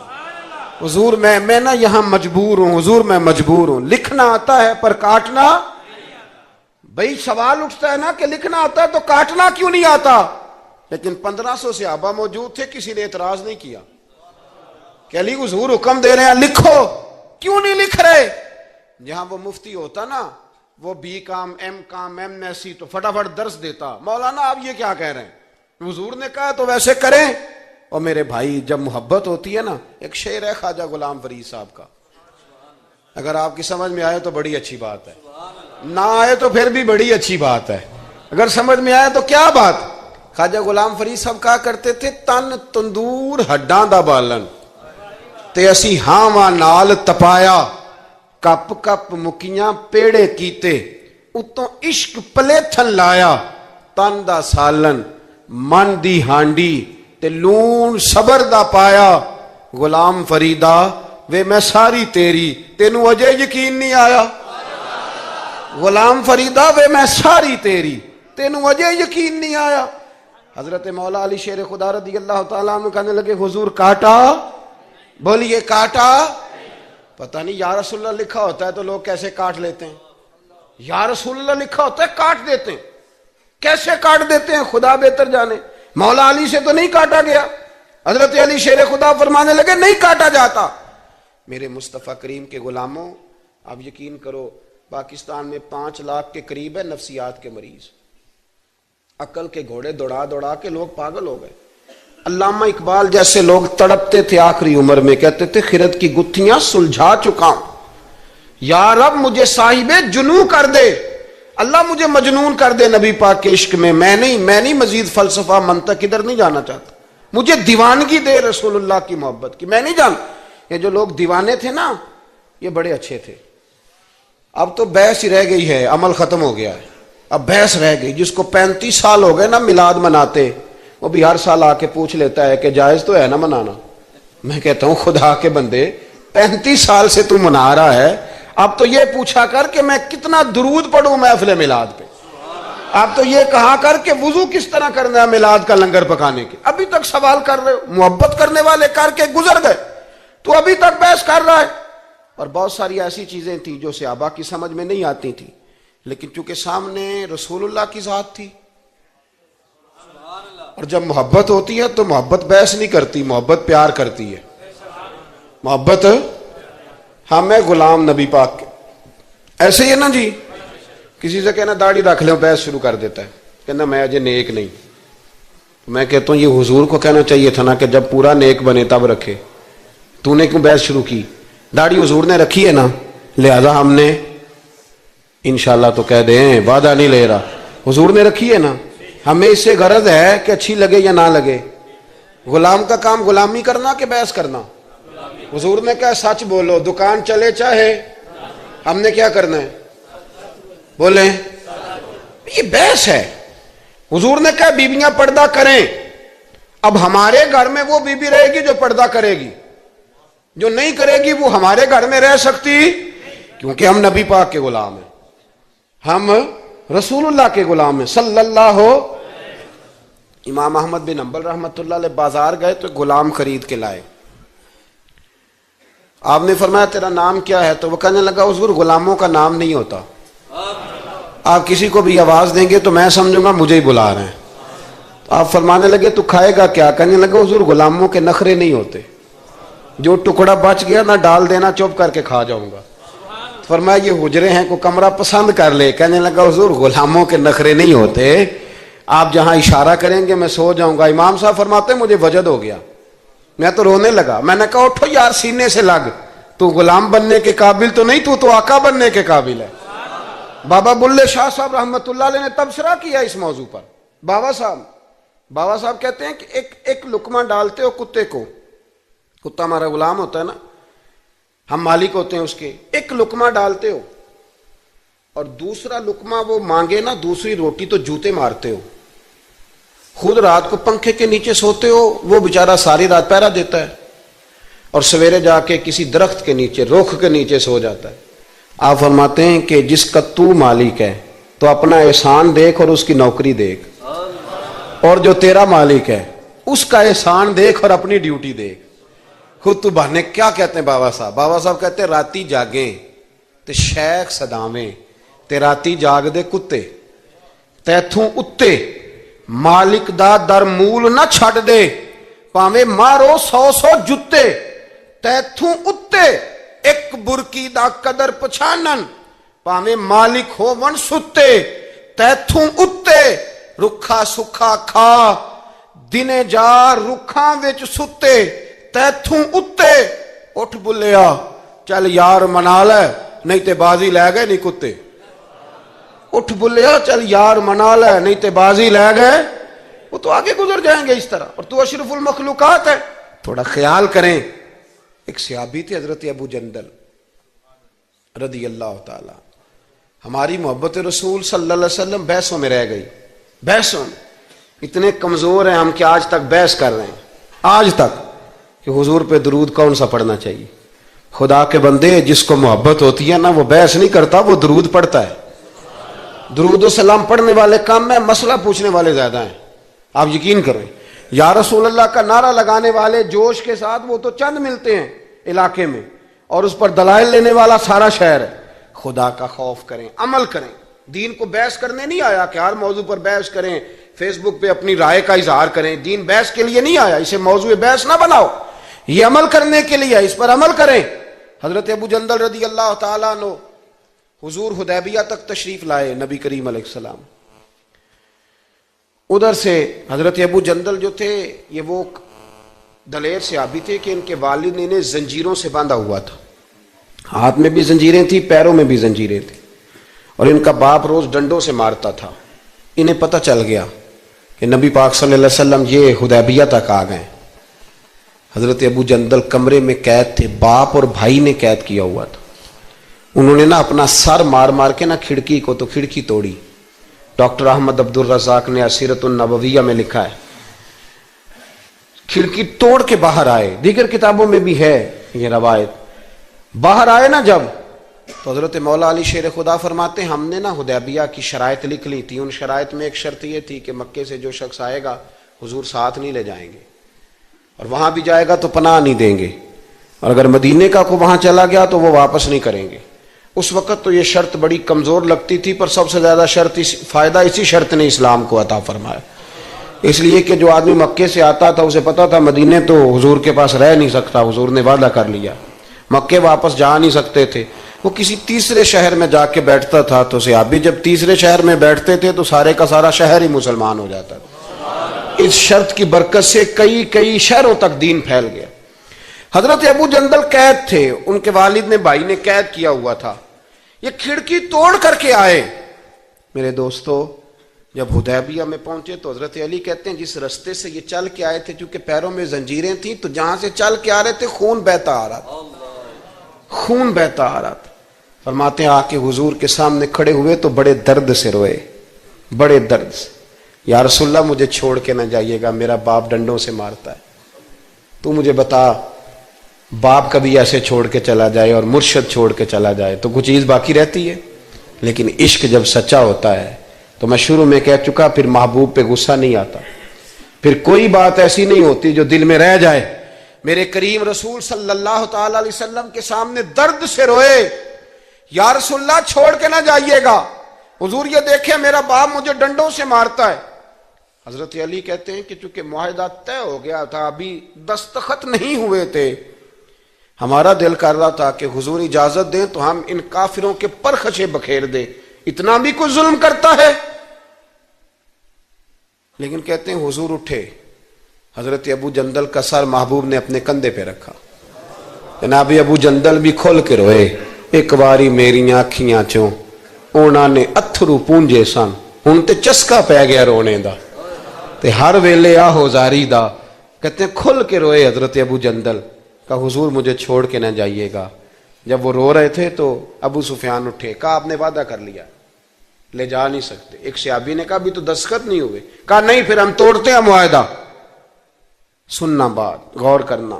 حضور میں نا یہاں مجبور ہوں، حضور میں مجبور ہوں، لکھنا آتا ہے پر کاٹنا. بھئی سوال اٹھتا ہے نا کہ لکھنا آتا ہے تو کاٹنا کیوں نہیں آتا؟ لیکن 1500 صحابہ موجود تھے، کسی نے اعتراض نہیں کیا کہ علی حضور حکم دے رہے ہیں لکھو، کیوں نہیں لکھ رہے؟ جہاں وہ مفتی ہوتا نا، وہ B com M S C تو فٹافٹ درس دیتا، مولانا آپ یہ کیا کہہ رہے ہیں؟ حضور نے کہا تو ویسے کریں. اور میرے بھائی جب محبت ہوتی ہے نا، ایک شعر ہے خواجہ غلام فرید صاحب کا، اگر آپ کی سمجھ میں آئے تو بڑی اچھی بات ہے، نہ آئے تو پھر بھی بڑی اچھی بات ہے، اگر سمجھ میں آئے تو کیا بات. خواجہ غلام فرید صاحب کہا کرتے تھے تن تندور ہڈاں دا بالن تے اسی ہاواں نال تپایا، کپ کپ مکیاں پیڑے کیتے اتوں عشق پلیتھن لایا، تن دا سالن من دی ہانڈی تے لون صبر دا پایا. غلام فریدا وے میں ساری تیری تینوں اجے یقین نہیں آیا. غلام فریدا وے میں ساری تیری تینوں اجے یقین نہیں آیا. حضرت مولا علی شیر خدا رضی اللہ تعالیٰ عنہ کہنے لگے حضور کاٹا؟ بولیے کاٹا؟ پتہ نہیں یا رسول اللہ لکھا ہوتا ہے تو لوگ کیسے کاٹ لیتے ہیں، یا رسول اللہ لکھا ہوتا ہے کاٹ دیتے ہیں، کیسے کاٹ دیتے ہیں خدا بہتر جانے. مولا علی سے تو نہیں کاٹا گیا. حضرت علی شیر خدا فرمانے لگے نہیں کاٹا جاتا. میرے مصطفیٰ کریم کے غلاموں، آپ یقین کرو پاکستان میں 5 لاکھ کے قریب ہے نفسیات کے مریض، عقل کے گھوڑے دوڑا دوڑا کے لوگ پاگل ہو گئے. علامہ اقبال جیسے لوگ تڑپتے تھے آخری عمر میں، کہتے تھے خرد کی گتھیاں سلجھا چکا ہوں، یا رب مجھے صاحب جنوں کر دے، اللہ مجھے مجنون کر دے نبی پاک کے عشق میں. میں نہیں مزید فلسفہ منطق ادھر نہیں جانا چاہتا، مجھے دیوانگی دے رسول اللہ کی محبت کی. میں نہیں جانتا یہ جو لوگ دیوانے تھے نا یہ بڑے اچھے تھے. اب تو بحث ہی رہ گئی ہے، عمل ختم ہو گیا ہے، اب بحث رہ گئی. جس کو 35 سال ہو گئے نا میلاد مناتے، وہ بھی ہر سال آ کے پوچھ لیتا ہے کہ جائز تو ہے نا منانا. میں کہتا ہوں خدا کے بندے 35 سال سے تو منا رہا ہے، اب تو یہ پوچھا کر کہ میں کتنا درود پڑھوں محفل میلاد پہ، اب تو یہ کہا کر کہ وضو کس طرح کرنا ہے میلاد کا لنگر پکانے کے. ابھی تک سوال کر رہے ہو، محبت کرنے والے کر کے گزر گئے تو ابھی تک بحث کر رہا ہے. اور بہت ساری ایسی چیزیں تھیں جو صحابہ کی سمجھ میں نہیں آتی تھی، لیکن چونکہ سامنے رسول اللہ کی ذات تھی، اور جب محبت ہوتی ہے تو محبت بحث نہیں کرتی، محبت پیار کرتی ہے. محبت ہم ہے غلام نبی پاک کے. ایسے ہی ہے نا جی، کسی سے کہنا داڑھی رکھ لیں بحث شروع کر دیتا ہے، کہنا میں اجے نیک نہیں. میں کہتا ہوں یہ حضور کو کہنا چاہیے تھا نا کہ جب پورا نیک بنے تب رکھے، تو نے کیوں بحث شروع کی؟ داڑھی حضور نے رکھی ہے نا، لہذا ہم نے انشاءاللہ تو کہہ دیں، وعدہ نہیں لے رہا، حضور نے رکھی ہے نا. ہمیں اس سے غرض ہے کہ اچھی لگے یا نہ لگے. غلام کا کام غلامی کرنا کہ بحث کرنا؟ حضور نے کہا سچ بولو، دکان چلے چاہے، ہم نے کیا کرنا ہے؟ بولیں. یہ بحث ہے. حضور نے کہا بیویاں پردہ کریں، اب ہمارے گھر میں وہ بیوی رہے گی جو پردہ کرے گی، جو نہیں کرے گی وہ ہمارے گھر میں رہ سکتی، کیونکہ ہم نبی پاک کے غلام ہیں، ہم رسول اللہ کے غلام ہیں صلی اللہ. امام احمد بن حنبل رحمۃ اللہ علیہ بازار گئے تو غلام خرید کے لائے. آپ نے فرمایا تیرا نام کیا ہے؟ تو وہ کہنے لگا حضور غلاموں کا نام نہیں ہوتا، آپ کسی کو بھی آواز دیں گے تو میں سمجھوں گا مجھے ہی بلا رہے ہیں۔ تو آپ فرمانے لگے تو کھائے گا کیا؟ کہنے لگا حضور غلاموں کے نخرے نہیں ہوتے، جو ٹکڑا بچ گیا نہ ڈال دینا، چپ کر کے کھا جاؤں گا۔ فرمایا یہ حجرے ہیں، کوئی کمرہ پسند کر لے۔ کہنے لگا حضور غلاموں کے نخرے نہیں ہوتے، آپ جہاں اشارہ کریں گے میں سو جاؤں گا۔ امام صاحب فرماتے ہیں مجھے وجد ہو گیا، میں تو رونے لگا۔ میں نے کہا اٹھو یار سینے سے لگ، تو غلام بننے کے قابل تو نہیں، تو آقا بننے کے قابل ہے۔ بابا بلے شاہ صاحب رحمت اللہ علیہ نے تبصرہ کیا اس موضوع پر۔ بابا صاحب کہتے ہیں کہ ایک لقمہ ڈالتے ہو کتے کو، کتا ہمارا غلام ہوتا ہے نا، ہم مالک ہوتے ہیں اس کے، ایک لقمہ ڈالتے ہو اور دوسرا لقمہ وہ مانگے نا دوسری روٹی تو جوتے مارتے ہو، خود رات کو پنکھے کے نیچے سوتے ہو، وہ بیچارہ ساری رات پہرا دیتا ہے اور سویرے جا کے کسی درخت کے نیچے رخ کے نیچے سو جاتا ہے۔ آپ فرماتے ہیں کہ جس کا تو مالک ہے تو اپنا احسان دیکھ اور اس کی نوکری دیکھ، اور جو تیرا مالک ہے اس کا احسان دیکھ اور اپنی ڈیوٹی دیکھ۔ خود تو بہانے کیا کہتے ہیں بابا صاحب کہتے ہیں راتی جاگیں تے شیخ صداویں تے راتی جاگ دے کتے، تیتھوں اتے مالک دا در مول نہ چھڑ دے، پاویں مارو 100 جتے، تیتھوں اتے ایک برکی دا قدر پچھانن، پاویں مالک ہو ون ستے، تیتھوں اتے رکھا سکھا کھا دنے جا رکھاں وچ ستے، تیتھوں اتے اٹھ بلیا چل یار منا لے نہیں تے بازی لے گئے نہیں کتے، اٹھ بلیا چل یار منا لے نہیں تے بازی لے گئے، وہ تو آگے گزر جائیں گے اس طرح، اور تو اشرف المخلوقات ہے۔ تھوڑا خیال کریں، ایک صحابی تھے حضرت ابو جندل رضی اللہ تعالی، ہماری محبت رسول صلی اللہ علیہ وسلم بحثوں میں رہ گئی، بحثوں میں اتنے کمزور ہیں ہم کہ آج تک بحث کر رہے ہیں، آج تک کہ حضور پہ درود کون سا پڑھنا چاہیے۔ خدا کے بندے جس کو محبت ہوتی ہے نا وہ بحث نہیں کرتا، وہ درود پڑھتا ہے۔ درود و سلام پڑھنے والے کم ہیں، مسئلہ پوچھنے والے زیادہ ہیں، آپ یقین کریں۔ یا رسول اللہ کا نعرہ لگانے والے جوش کے ساتھ وہ تو چند ملتے ہیں علاقے میں، اور اس پر دلائل لینے والا سارا شہر ہے۔ خدا کا خوف کریں، عمل کریں، دین کو بحث کرنے نہیں آیا کہ ہر موضوع پر بحث کریں، فیس بک پہ اپنی رائے کا اظہار کریں، دین بحث کے لیے نہیں آیا، اسے موضوع بحث نہ بناؤ، یہ عمل کرنے کے لیے، اس پر عمل کریں۔ حضرت ابو جندل رضی اللہ تعالیٰ عنہ حضور حدیبیہ تک تشریف لائے نبی کریم علیہ السلام، ادھر سے حضرت ابو جندل جو تھے یہ وہ دلیر صحابی تھے کہ ان کے والد انہیں زنجیروں سے باندھا ہوا تھا، ہاتھ میں بھی زنجیریں تھیں، پیروں میں بھی زنجیریں تھیں، اور ان کا باپ روز ڈنڈوں سے مارتا تھا۔ انہیں پتہ چل گیا کہ نبی پاک صلی اللہ علیہ وسلم یہ حدیبیہ تک آ گئے۔ حضرت ابو جندل کمرے میں قید تھے، باپ اور بھائی نے قید کیا ہوا تھا، انہوں نے نا اپنا سر مار مار کے نا کھڑکی کو تو کھڑکی توڑی۔ ڈاکٹر احمد عبد الرزاق نے اسیرۃ النبویہ میں لکھا ہے کھڑکی توڑ کے باہر آئے، دیگر کتابوں میں بھی ہے یہ روایت۔ باہر آئے نا جب تو حضرت مولا علی شیر خدا فرماتے ہیں ہم نے نا حدیبیہ کی شرائط لکھ لی تھی، ان شرائط میں ایک شرط یہ تھی کہ مکے سے جو شخص آئے گا حضور ساتھ نہیں لے جائیں گے، اور وہاں بھی جائے گا تو پناہ نہیں دیں گے، اور اگر مدینے کا کو وہاں چلا گیا تو وہ واپس نہیں کریں گے۔ اس وقت تو یہ شرط بڑی کمزور لگتی تھی، پر سب سے زیادہ فائدہ اسی شرط نے اسلام کو عطا فرمایا، اس لیے کہ جو آدمی مکے سے آتا تھا اسے پتا تھا مدینے تو حضور کے پاس رہ نہیں سکتا، حضور نے وعدہ کر لیا، مکے واپس جا نہیں سکتے تھے، وہ کسی تیسرے شہر میں جا کے بیٹھتا تھا، تو صحابی جب تیسرے شہر میں بیٹھتے تھے تو سارے کا سارا شہر ہی مسلمان ہو جاتا تھا۔ اس شرط کی برکت سے کئی شہروں تک دین پھیل گیا۔ حضرت ابو جندل قید تھے، ان کے والد نے بھائی نے قید کیا ہوا تھا، یہ کھڑکی توڑ کر کے آئے۔ میرے دوستو جب حدیبیہ میں پہنچے تو حضرت علی کہتے ہیں جس رستے سے یہ چل کے آئے تھے، چونکہ پیروں میں زنجیریں تھیں تو جہاں سے چل کے آ رہے تھے خون بہتا آ رہا تھا، خون بہتا آ رہا تھا۔ فرماتے ہیں آ کے حضور کے سامنے کھڑے ہوئے تو بڑے درد سے روئے، بڑے درد سے، یا رسول اللہ مجھے چھوڑ کے نہ جائیے گا، میرا باپ ڈنڈوں سے مارتا ہے، تو مجھے بتا باپ کبھی ایسے چھوڑ کے چلا جائے اور مرشد چھوڑ کے چلا جائے تو کچھ چیز باقی رہتی ہے، لیکن عشق جب سچا ہوتا ہے تو میں شروع میں کہہ چکا پھر محبوب پہ غصہ نہیں آتا، پھر کوئی بات ایسی نہیں ہوتی جو دل میں رہ جائے میرے کریم رسول صلی اللہ تعالی علیہ وسلم کے سامنے درد سے روئے، یا رسول اللہ چھوڑ کے نہ جائیے گا، حضور یہ دیکھیں میرا باپ مجھے ڈنڈوں سے مارتا ہے۔ حضرت علی کہتے ہیں کہ چونکہ معاہدہ طے ہو گیا تھا، ابھی دستخط نہیں ہوئے تھے، ہمارا دل کر رہا تھا کہ حضور اجازت دیں تو ہم ان کافروں کے پرخچے بکھیر دیں، اتنا بھی کوئی ظلم کرتا ہے؟ لیکن کہتے ہیں حضور اٹھے، حضرت ابو جندل کا سر محبوب نے اپنے کندھے پہ رکھا، جناب ابو جندل بھی کھل کے روئے، ایک باری میری آنکھیاں چوں انہاں نے اتھرو پونجے سن، ہن تے چسکا پہ گیا رونے دا، تے ہر ویلے آہو زاری دا۔ کہتے ہیں کھل کے روئے حضرت ابو جندل، کہا حضور مجھے چھوڑ کے نہ جائیے گا۔ جب وہ رو رہے تھے تو ابو سفیان اٹھے، کہا آپ نے وعدہ کر لیا، لے جا نہیں سکتے۔ ایک صحابی نے کہا بھی تو دستخط نہیں ہوئے، کہا نہیں پھر ہم توڑتے ہیں معاہدہ۔ سننا بات، غور کرنا،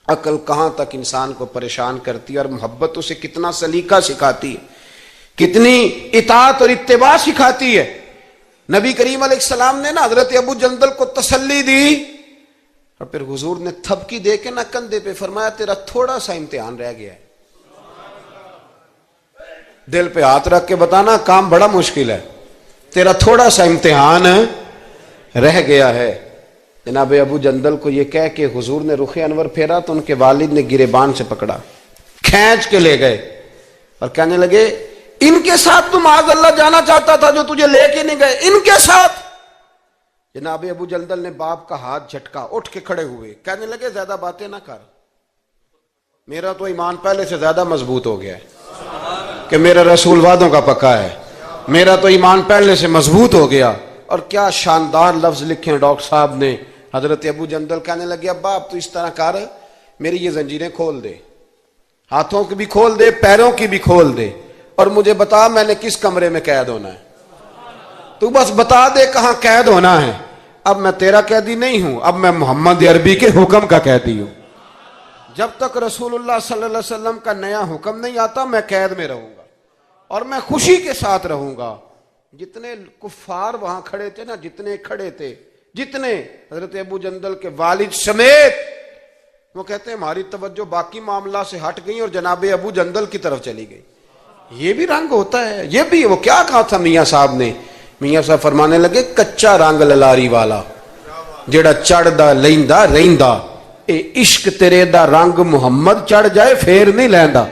عقل کہاں تک انسان کو پریشان کرتی ہے اور محبت اسے کتنا سلیقہ سکھاتی ہے، کتنی اطاعت اور اتباع سکھاتی ہے۔ نبی کریم علیہ السلام نے نا حضرت ابو جندل کو تسلی دی، اور پھر حضور نے تھپکی دے کے نہ کندھے پہ فرمایا تیرا تھوڑا سا امتحان رہ گیا ہے۔ دل پہ ہاتھ رکھ کے بتانا کام بڑا مشکل ہے، تیرا تھوڑا سا امتحان رہ گیا ہے۔ جناب ابو جندل کو یہ کہہ کہ حضور نے رخ انور پھیرا تو ان کے والد نے گریبان سے پکڑا، کھینچ کے لے گئے اور کہنے لگے ان کے ساتھ تو معاذ اللہ جانا چاہتا تھا جو تجھے لے کے نہیں گئے، ان کے ساتھ۔ جناب ابو جندل نے باپ کا ہاتھ جھٹکا، اٹھ کے کھڑے ہوئے، کہنے لگے زیادہ باتیں نہ کر، میرا تو ایمان پہلے سے زیادہ مضبوط ہو گیا ہے کہ میرا رسول وعدوں کا پکا ہے، میرا تو ایمان پہلے سے مضبوط ہو گیا۔ اور کیا شاندار لفظ لکھے ہیں ڈاکٹر صاحب نے۔ حضرت ابو جندل کہنے لگے ابا اب تو اس طرح کر، میری یہ زنجیریں کھول دے، ہاتھوں کی بھی کھول دے، پیروں کی بھی کھول دے، اور مجھے بتا میں نے کس کمرے میں قید ہونا ہے، تو بس بتا دے کہاں قید ہونا ہے۔ اب میں تیرا قیدی نہیں ہوں، اب میں محمد عربی کے حکم کا قیدی ہوں۔ جب تک رسول اللہ صلی اللہ علیہ وسلم کا نیا حکم نہیں آتا میں قید میں رہوں گا، اور میں خوشی کے ساتھ رہوں گا۔ جتنے کفار وہاں کھڑے تھے نا، جتنے کھڑے تھے، جتنے حضرت ابو جندل کے والد سمیت، وہ کہتے ہیں ہماری توجہ باقی معاملہ سے ہٹ گئی اور جناب ابو جندل کی طرف چلی گئی۔ یہ بھی رنگ ہوتا ہے، یہ بھی۔ وہ کیا کہا تھا میاں صاحب نے؟ میاں صاحب فرمانے لگے کچا رنگ للاری والا جیڑا چڑھ دا لیندا رہندا، اے عشق تیرے دا رنگ محمد چڑھ جائے پھر نہیں لیندا۔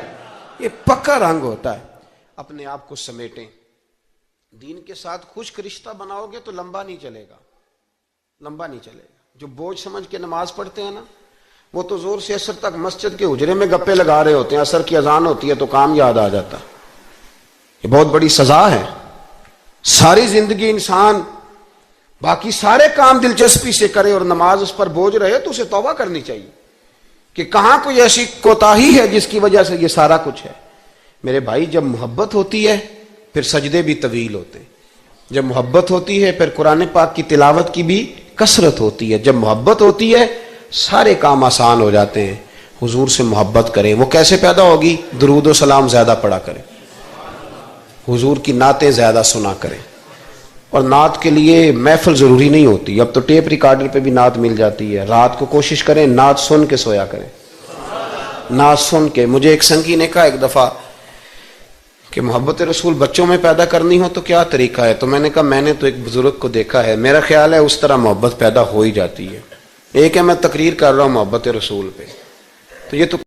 یہ پکا رنگ ہوتا ہے۔ اپنے آپ کو سمیٹیں، دین کے ساتھ خشک رشتہ بناؤ گے تو لمبا نہیں چلے گا، لمبا نہیں چلے گا۔ جو بوجھ سمجھ کے نماز پڑھتے ہیں نا، وہ تو زور سے عصر تک مسجد کے حجرے میں گپے لگا رہے ہوتے ہیں، عصر کی اذان ہوتی ہے تو کام یاد آ جاتا۔ یہ بہت بڑی سزا ہے۔ ساری زندگی انسان باقی سارے کام دلچسپی سے کرے اور نماز اس پر بوجھ رہے تو اسے توبہ کرنی چاہیے کہ کہاں کوئی ایسی کوتاہی ہے جس کی وجہ سے یہ سارا کچھ ہے۔ میرے بھائی جب محبت ہوتی ہے پھر سجدے بھی طویل ہوتے ہیں، جب محبت ہوتی ہے پھر قرآن پاک کی تلاوت کی بھی کثرت ہوتی ہے، جب محبت ہوتی ہے سارے کام آسان ہو جاتے ہیں۔ حضور سے محبت کریں، وہ کیسے پیدا ہوگی؟ درود و سلام زیادہ پڑھا کریں، حضور کی نعتیں زیادہ سنا کریں۔ اور نعت کے لیے محفل ضروری نہیں ہوتی، اب تو ٹیپ ریکارڈر پہ بھی نعت مل جاتی ہے۔ رات کو کوشش کریں نعت سن کے سویا کریں، نعت سن کے۔ مجھے ایک سنگی نے کہا ایک دفعہ کہ محبت رسول بچوں میں پیدا کرنی ہو تو کیا طریقہ ہے؟ تو میں نے کہا میں نے تو ایک بزرگ کو دیکھا ہے، میرا خیال ہے اس طرح محبت پیدا ہو ہی جاتی ہے۔ ایک ہے میں تقریر کر رہا ہوں محبت رسول پہ، تو یہ تو